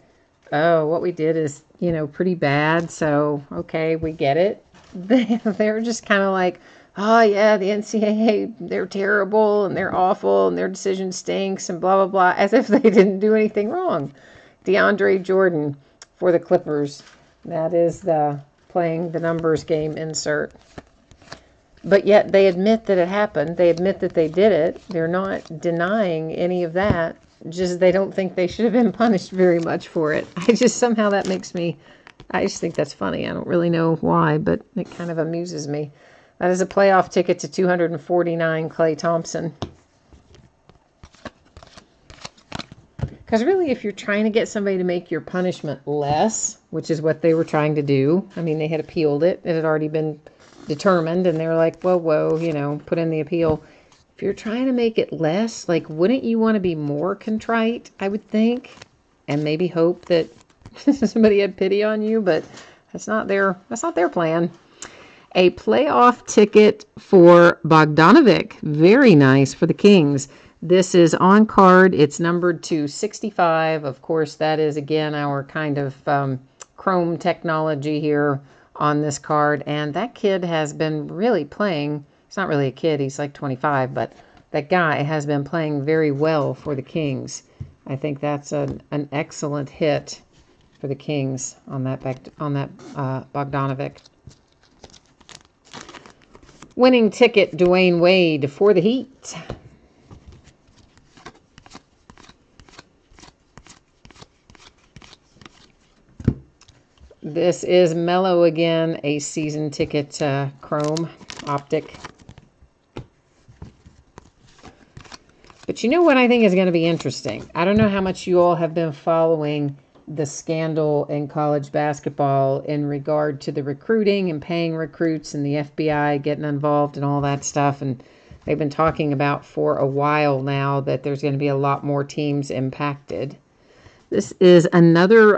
oh, what we did is, you know, pretty bad, so, okay, we get it. They're just kind of like, oh, yeah, the NCAA, they're terrible, and they're awful, and their decision stinks, and blah, blah, blah, as if they didn't do anything wrong. DeAndre Jordan for the Clippers. That is the playing the numbers game insert. But yet they admit that it happened. They admit that they did it. They're not denying any of that. Just they don't think they should have been punished very much for it. Somehow that makes me, I just think that's funny. I don't really know why, but it kind of amuses me. That is a playoff ticket to 249, Klay Thompson. Because really, if you're trying to get somebody to make your punishment less, which is what they were trying to do, I mean, they had appealed it. It had already been determined, and they were like, whoa, you know, put in the appeal. If you're trying to make it less, like, wouldn't you want to be more contrite, I would think, and maybe hope that somebody had pity on you, but that's not their plan. A playoff ticket for Bogdanovic. Very nice for the Kings. This is on card. It's numbered to 65. Of course, that is, again, our kind of chrome technology here on this card. And that kid has been really playing. He's not really a kid. He's like 25. But that guy has been playing very well for the Kings. I think that's an excellent hit for the Kings on that Bogdanovic. Winning ticket, Dwayne Wade for the Heat. This is Melo again, a season ticket chrome optic. But you know what I think is going to be interesting? I don't know how much you all have been following the scandal in college basketball in regard to the recruiting and paying recruits and the FBI getting involved and all that stuff. And they've been talking about for a while now that there's going to be a lot more teams impacted. This is another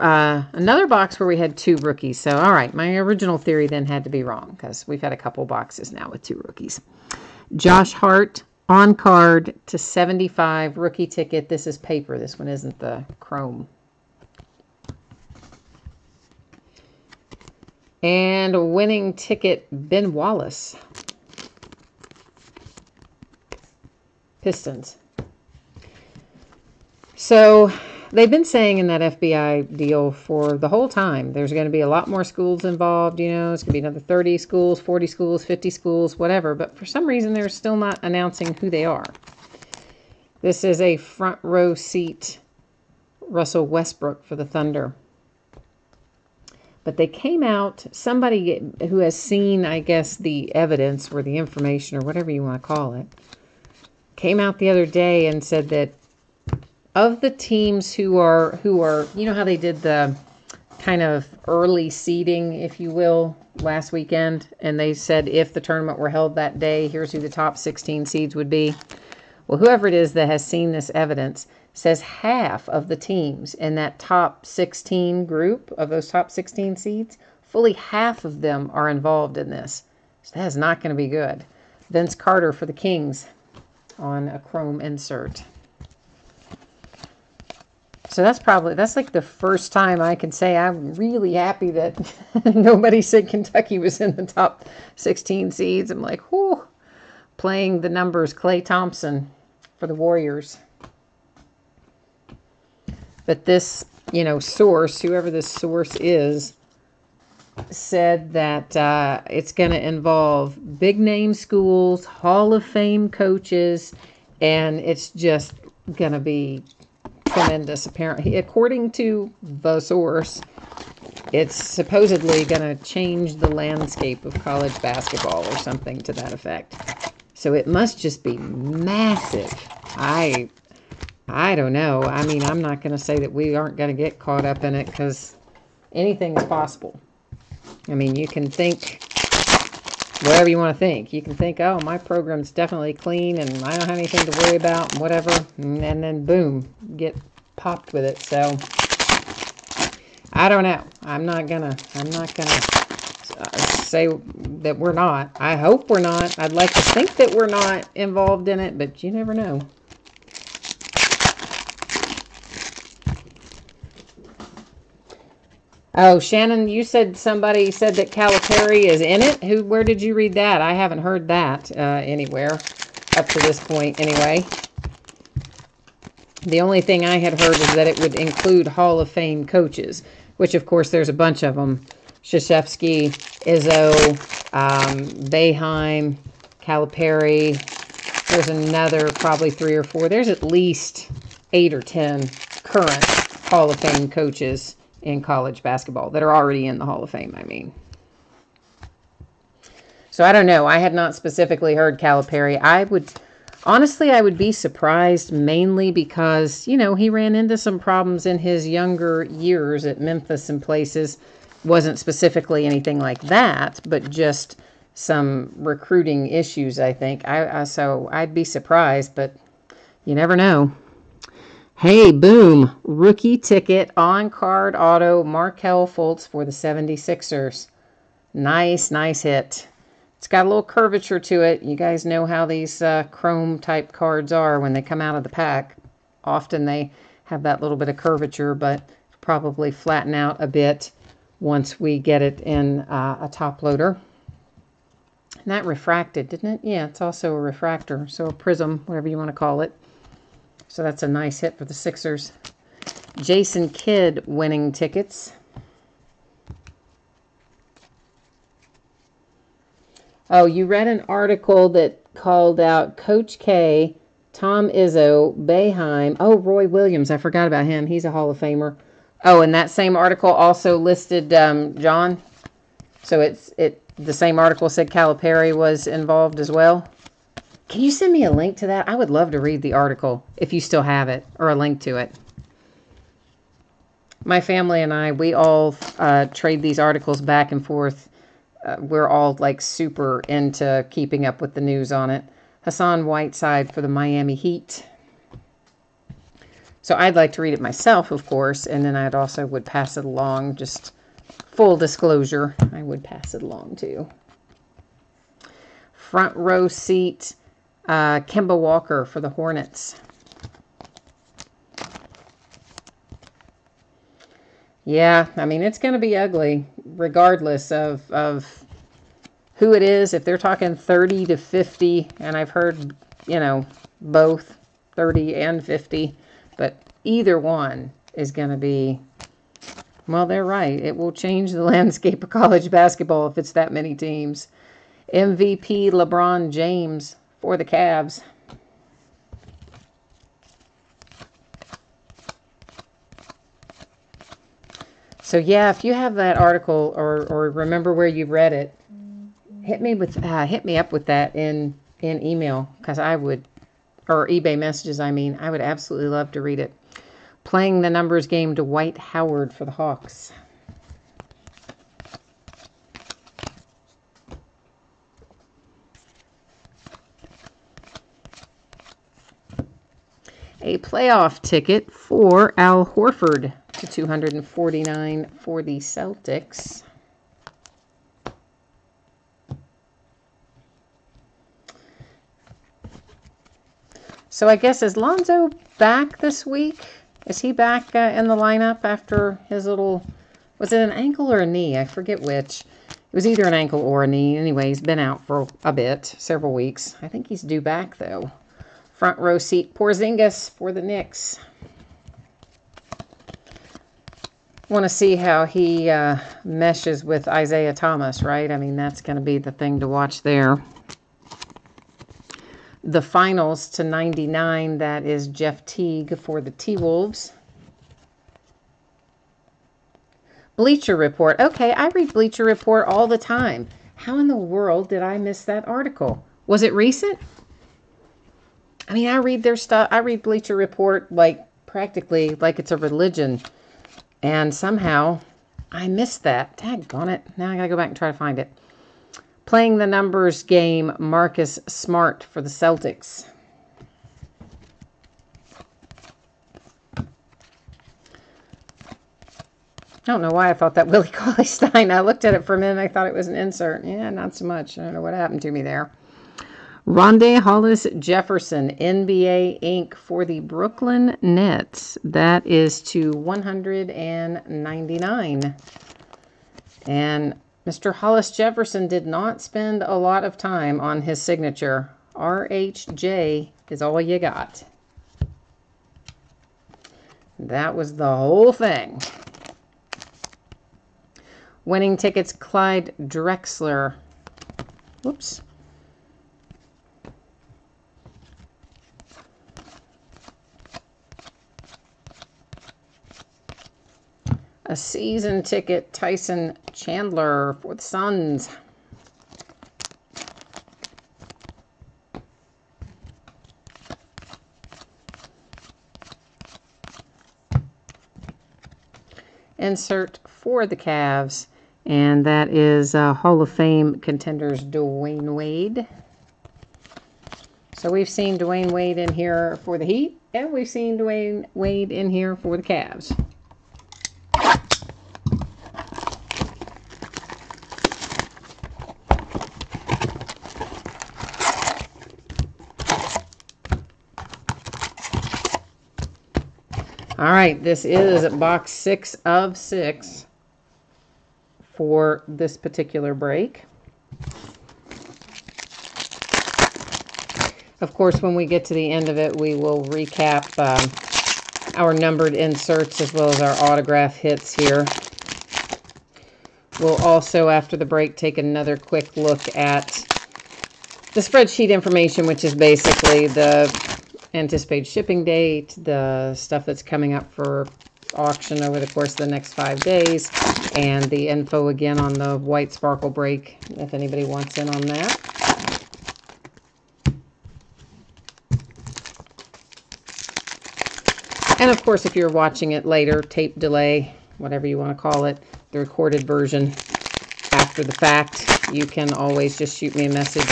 box where we had 2 rookies. So, all right, my original theory then had to be wrong because we've had a couple boxes now with 2 rookies. Josh Hart on card to 75 rookie ticket. This is paper. This one isn't the chrome. And a winning ticket, Ben Wallace. Pistons. So they've been saying in that FBI deal for the whole time, there's going to be a lot more schools involved. You know, it's going to be another 30 schools, 40 schools, 50 schools, whatever. But for some reason, they're still not announcing who they are. This is a front row seat Russell Westbrook for the Thunder. But they came out, somebody who has seen, I guess, the evidence or the information or whatever you want to call it, came out the other day and said that of the teams who are, you know how they did the kind of early seeding, if you will, last weekend, and they said if the tournament were held that day, here's who the top 16 seeds would be. Well, whoever it is that has seen this evidence says half of the teams in that top 16 group of those top 16 seeds, fully half of them are involved in this. So that is not going to be good. Vince Carter for the Kings on a chrome insert. So that's like the first time I can say I'm really happy that nobody said Kentucky was in the top 16 seeds. I'm like, whoo, playing the numbers, Klay Thompson for the Warriors. But this, you know, source, whoever this source is, said that it's going to involve big name schools, Hall of Fame coaches, and it's just going to be tremendous. Apparently, according to the source, it's supposedly going to change the landscape of college basketball or something to that effect. So it must just be massive. I don't know. I mean, I'm not going to say that we aren't going to get caught up in it because anything is possible. I mean, you can think whatever you want to think. You can think, oh, my program's definitely clean and I don't have anything to worry about and whatever. And then boom, get popped with it. So I don't know. I'm not gonna say that we're not. I hope we're not. I'd like to think that we're not involved in it, but you never know. Oh, Shannon, you said somebody said that Calipari is in it. Where did you read that? I haven't heard that anywhere up to this point anyway. The only thing I had heard is that it would include Hall of Fame coaches, which of course there's a bunch of them Krzyzewski, Izzo, Boeheim, Calipari. There's another probably 3 or 4. There's at least 8 or 10 current Hall of Fame coaches in college basketball that are already in the Hall of Fame, I mean. So I don't know. I had not specifically heard Calipari. Honestly, I would be surprised, mainly because, you know, he ran into some problems in his younger years at Memphis and places. Wasn't specifically anything like that, but just some recruiting issues, I think. So I'd be surprised, but you never know. Hey, boom. Rookie ticket on card auto Markelle Fultz for the 76ers. Nice hit. It's got a little curvature to it. You guys know how these chrome type cards are when they come out of the pack. Often they have that little bit of curvature, but probably flatten out a bit once we get it in a top loader. And that refracted, didn't it? Yeah, it's also a refractor, so a prism, whatever you want to call it. So that's a nice hit for the Sixers. Jason Kidd winning tickets. Oh, you read an article that called out Coach K, Tom Izzo, Boeheim. Oh, Roy Williams. I forgot about him. He's a Hall of Famer. Oh, and that same article also listed John. So the same article said Calipari was involved as well. Can you send me a link to that? I would love to read the article if you still have it, or a link to it. My family and I, we all trade these articles back and forth. We're all like super into keeping up with the news on it. Hassan Whiteside for the Miami Heat. So I'd like to read it myself, of course, and then I'd also would pass it along. Just full disclosure, I would pass it along too. Front row seat, Kemba Walker for the Hornets. Yeah, I mean, it's going to be ugly, regardless of who it is. If they're talking 30 to 50, and I've heard, you know, both 30 and 50, but either one is going to be, well, they're right. It will change the landscape of college basketball if it's that many teams. MVP LeBron James for the Cavs. So yeah, if you have that article or remember where you read it, hit me up with that in email, because I would, or eBay messages. I mean, I would absolutely love to read it. Playing the numbers game, Dwight Howard for the Hawks. A playoff ticket for Al Horford to 249 for the Celtics. So I guess, is Lonzo back this week? Is he back in the lineup after his little, was it an ankle or a knee? I forget which. It was either an ankle or a knee. Anyway, he's been out for a bit, several weeks. I think he's due back, though. Front row seat, Porzingis for the Knicks. Want to see how he meshes with Isaiah Thomas, right? I mean, that's going to be the thing to watch there. The finals to 99, that is Jeff Teague for the T-Wolves. Bleacher Report. Okay, I read Bleacher Report all the time. How in the world did I miss that article? Was it recent? I mean, I read their stuff. I read Bleacher Report like practically like it's a religion. And somehow I missed that. Daggone it. Now I got to go back and try to find it. Playing the numbers game, Marcus Smart for the Celtics. I don't know why I thought that Willie Cauley-Stein. I looked at it for a minute and I thought it was an insert. Yeah, not so much. I don't know what happened to me there. Rondae Hollis Jefferson, NBA Inc. for the Brooklyn Nets. That is to 199. And Mr. Hollis Jefferson did not spend a lot of time on his signature. RHJ is all you got. That was the whole thing. Winning tickets, Clyde Drexler. Whoops. A season ticket, Tyson Chandler for the Suns. Insert for the Cavs, and that is Hall of Fame contenders Dwayne Wade. So we've seen Dwayne Wade in here for the Heat, and we've seen Dwayne Wade in here for the Cavs. All right, this is box 6 of 6 for this particular break. Of course, when we get to the end of it, we will recap our numbered inserts as well as our autograph hits here. We'll also, after the break, take another quick look at the spreadsheet information, which is basically the anticipated shipping date, the stuff that's coming up for auction over the course of the next 5 days, and the info again on the white sparkle break, if anybody wants in on that. And of course, if you're watching it later, tape delay, whatever you want to call it, the recorded version after the fact, you can always just shoot me a message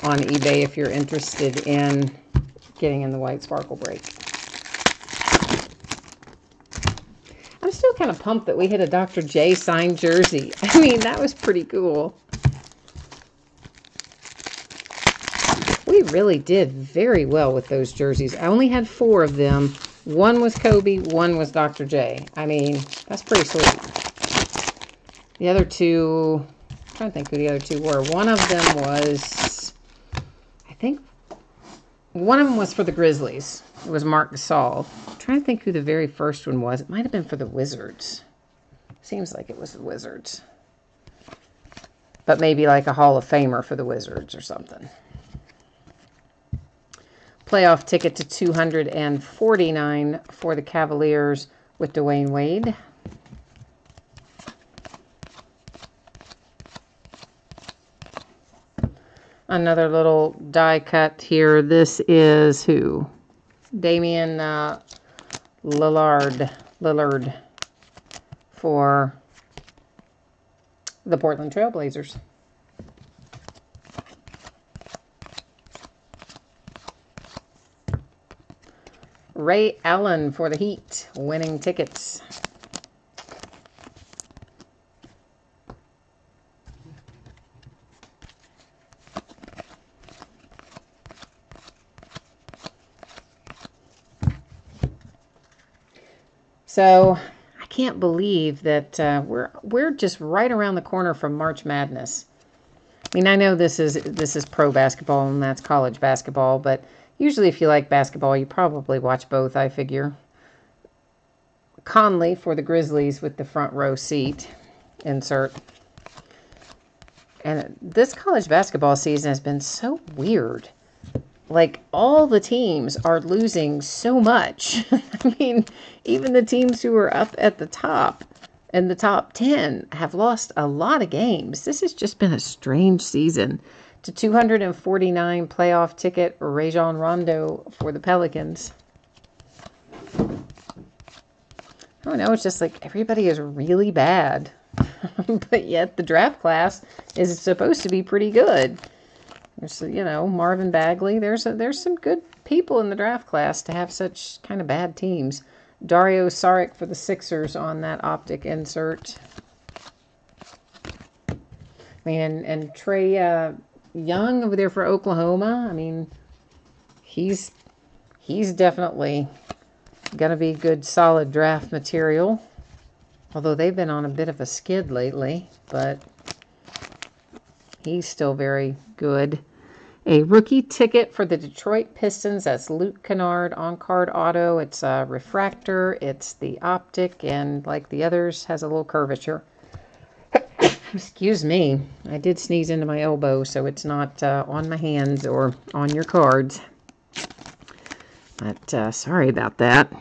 on eBay if you're interested in getting in the white sparkle break. I'm still kind of pumped that we hit a Dr. J signed jersey. I mean, that was pretty cool. We really did very well with those jerseys. I only had 4 of them. 1 was Kobe, 1 was Dr. J. I mean, that's pretty sweet. The other 2, I'm trying to think who the other 2 were. One of them was, I think, one of them was for the Grizzlies. It was Marc Gasol. I'm trying to think who the very first one was. It might have been for the Wizards. Seems like it was the Wizards. But maybe like a Hall of Famer for the Wizards or something. Playoff ticket to 249 for the Cavaliers with Dwayne Wade. Another little die cut here. This is who? Damian Lillard for the Portland Trail Blazers. Ray Allen for the Heat, winning tickets. So I can't believe that we're just right around the corner from March Madness. I mean, I know this is pro basketball and that's college basketball, but usually if you like basketball, you probably watch both, I figure. Conley for the Grizzlies with the front row seat insert. And this college basketball season has been so weird. Like, all the teams are losing so much. I mean, even the teams who are up at the top in the top 10 have lost a lot of games. This has just been a strange season. To 249 playoff ticket, Rajon Rondo for the Pelicans. I don't know, it's just like everybody is really bad. But yet the draft class is supposed to be pretty good. There's, you know, Marvin Bagley. There's some good people in the draft class to have such kind of bad teams. Dario Saric for the Sixers on that optic insert. I mean, and Trae Young over there for Oklahoma. I mean, he's definitely going to be good, solid draft material. Although they've been on a bit of a skid lately, but he's still very good. A rookie ticket for the Detroit Pistons. That's Luke Kennard on-card auto. It's a refractor. It's the optic, and like the others, has a little curvature. Excuse me. I did sneeze into my elbow, so it's not on my hands or on your cards. But sorry about that.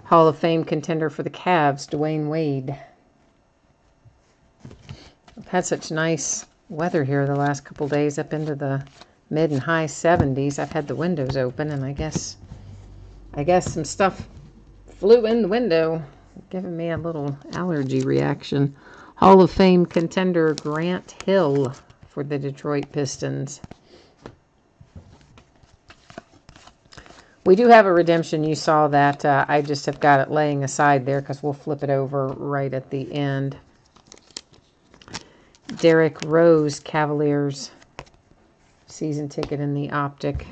Hall of Fame contender for the Cavs, Dwayne Wade. I've had such nice weather here the last couple days, up into the mid and high 70s. I've had the windows open, and I guess some stuff flew in the window, giving me a little allergy reaction. Hall of Fame contender Grant Hill for the Detroit Pistons. We do have a redemption. You saw that. I just have got it laying aside there because we'll flip it over right at the end. Derrick Rose, Cavaliers. Season ticket in the optic.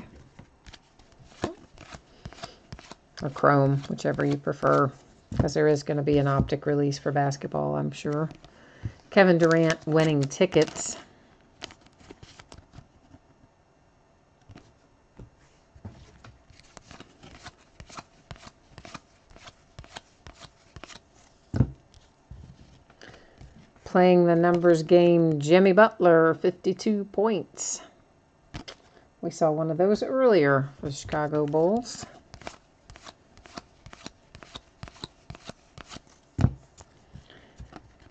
Or chrome, whichever you prefer. Because there is going to be an optic release for basketball, I'm sure. Kevin Durant winning tickets. Playing the numbers game, Jimmy Butler, 52 points. We saw one of those earlier for the Chicago Bulls.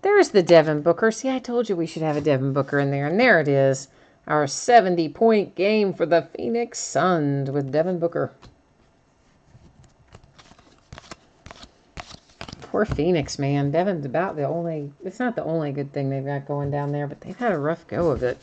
There's the Devin Booker. See, I told you we should have a Devin Booker in there. And there it is. Our 70-point game for the Phoenix Suns with Devin Booker. Poor Phoenix, man. Devin's about the only... It's not the only good thing they've got going down there, but they've had a rough go of it.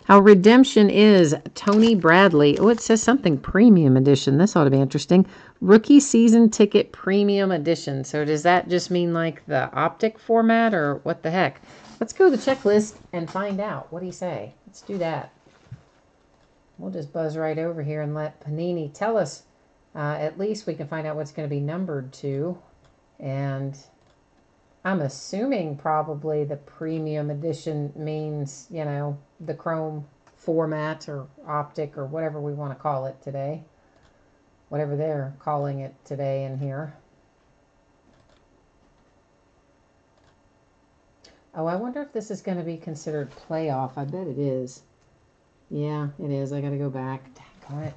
Our redemption is Tony Bradley. Oh, it says something premium edition. This ought to be interesting. Rookie season ticket premium edition. So does that just mean like the optic format or what the heck? Let's go to the checklist and find out. What do you say? Let's do that. We'll just buzz right over here and let Panini tell us. At least we can find out what's going to be numbered to. And I'm assuming probably the premium edition means, you know, the chrome format or optic or whatever we want to call it today. Whatever they're calling it today in here. Oh, I wonder if this is going to be considered playoff. I bet it is. Yeah, it is. I got to go back. Dang it.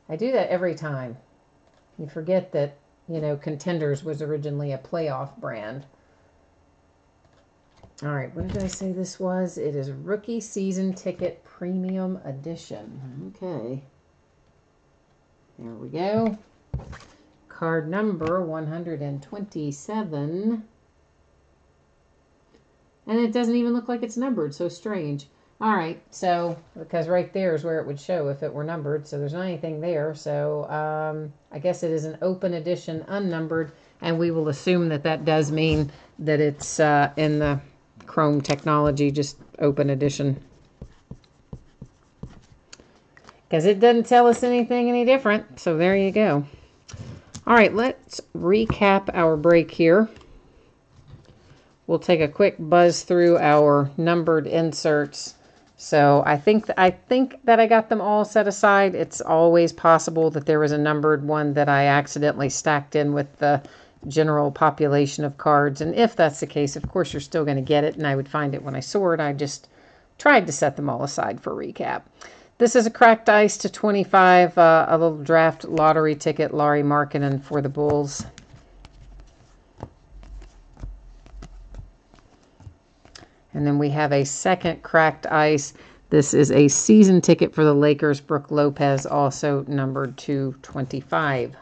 I do that every time. You forget that, you know, Contenders was originally a playoff brand. All right, what did I say this was? It is Rookie Season Ticket Premium Edition. Okay. There we go. Card number 127. And it doesn't even look like it's numbered. So strange. All right, so because right there is where it would show if it were numbered. So there's not anything there. So I guess it is an open edition, unnumbered. And we will assume that that does mean that it's in the Chrome technology, just open edition. Because it doesn't tell us anything any different. So there you go. All right, let's recap our break here. We'll take a quick buzz through our numbered inserts. So I think that I got them all set aside. It's always possible that there was a numbered one that I accidentally stacked in with the general population of cards. And if that's the case, of course, you're still going to get it. And I would find it when I saw it. I just tried to set them all aside for recap. This is a cracked ice to 25, a little draft lottery ticket, Lauri Markkanen for the Bulls. And then we have a second cracked ice. This is a season ticket for the Lakers, Brook Lopez, also numbered to 25.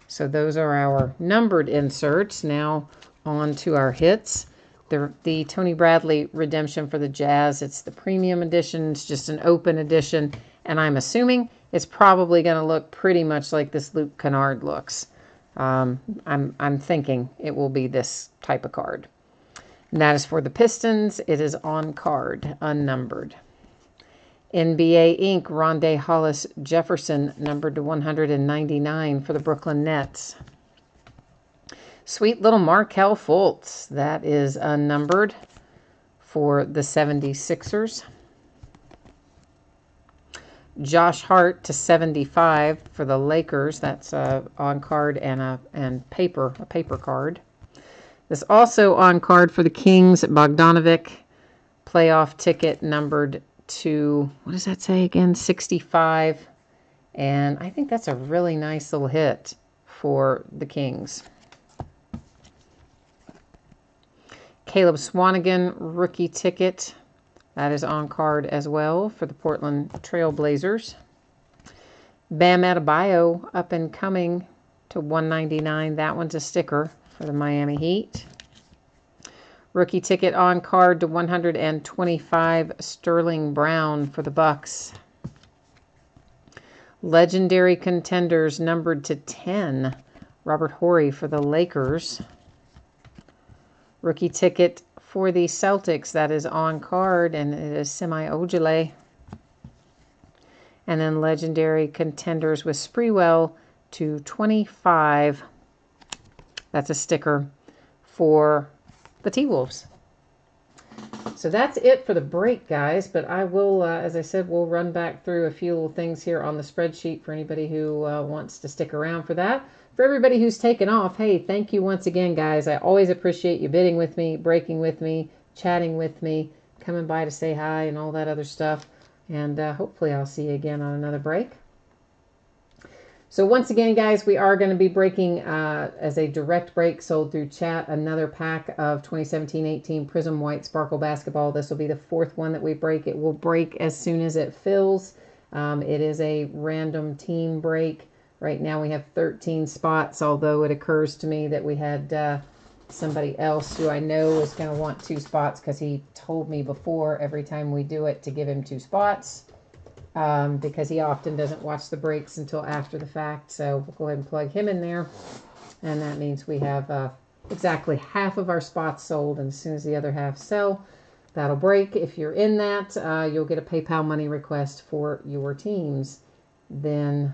So those are our numbered inserts. Now on to our hits. The Tony Bradley redemption for the Jazz. It's the premium edition. It's just an open edition. And I'm assuming it's probably going to look pretty much like this Luke Kennard looks. I'm thinking it will be this type of card. And that is for the Pistons. It is on card, unnumbered. NBA Inc. Rondae Hollis Jefferson, numbered to 199 for the Brooklyn Nets. Sweet little Markelle Fultz. That is unnumbered for the 76ers. Josh Hart to 75 for the Lakers. That's on card and a paper card. This also on card for the Kings, Bogdanovic, playoff ticket numbered to, what does that say again? 65. And I think that's a really nice little hit for the Kings. Caleb Swanigan, rookie ticket. That is on card as well for the Portland Trail Blazers. Bam Adebayo, up and coming to 199. That one's a sticker for the Miami Heat. Rookie ticket on card to 125. Sterling Brown for the Bucks. Legendary contenders numbered to 10. Robert Horry for the Lakers. Rookie ticket for the Celtics. That is on card, and it is Semi Ojeleye. And then legendary contenders with Sprewell to 25. That's a sticker for the T-Wolves. So that's it for the break, guys. But I will, as I said, we'll run back through a few little things here on the spreadsheet for anybody who wants to stick around for that. For everybody who's taken off, hey, thank you once again, guys. I always appreciate you bidding with me, breaking with me, chatting with me, coming by to say hi and all that other stuff. And hopefully I'll see you again on another break. So once again, guys, we are going to be breaking, as a direct break sold through chat, another pack of 2017-18 Prism White Sparkle Basketball. This will be the fourth one that we break. It will break as soon as it fills. It is a random team break. Right now we have 13 spots, although it occurs to me that we had somebody else who I know is going to want 2 spots because he told me before every time we do it to give him 2 spots. Because he often doesn't watch the breaks until after the fact. So we'll go ahead and plug him in there. And that means we have exactly half of our spots sold. And as soon as the other half sell, that'll break. If you're in that, you'll get a PayPal money request for your teams. Then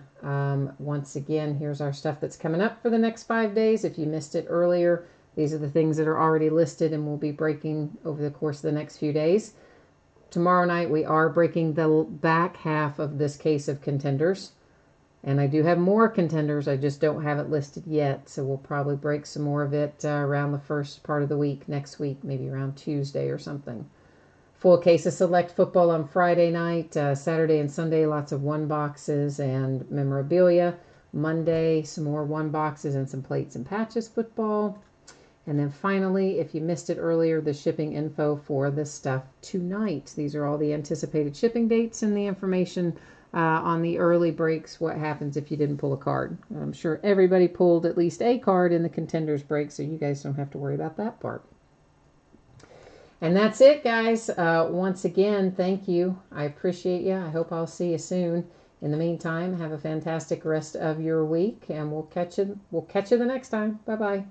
once again, here's our stuff that's coming up for the next 5 days. If you missed it earlier, these are the things that are already listed and we'll be breaking over the course of the next few days. Tomorrow night we are breaking the back half of this case of contenders. And I do have more contenders, I just don't have it listed yet. So we'll probably break some more of it around the first part of the week, next week, maybe around Tuesday or something. Full case of select football on Friday night. Saturday and Sunday, lots of 1-boxes and memorabilia. Monday, some more 1-boxes and some plates and patches football. And then finally, if you missed it earlier, the shipping info for this stuff tonight. These are all the anticipated shipping dates and the information on the early breaks, what happens if you didn't pull a card. I'm sure everybody pulled at least a card in the contenders break, so you guys don't have to worry about that part. And that's it, guys. Once again, thank you. I appreciate you. I hope I'll see you soon. In the meantime, have a fantastic rest of your week, and we'll catch you the next time. Bye-bye.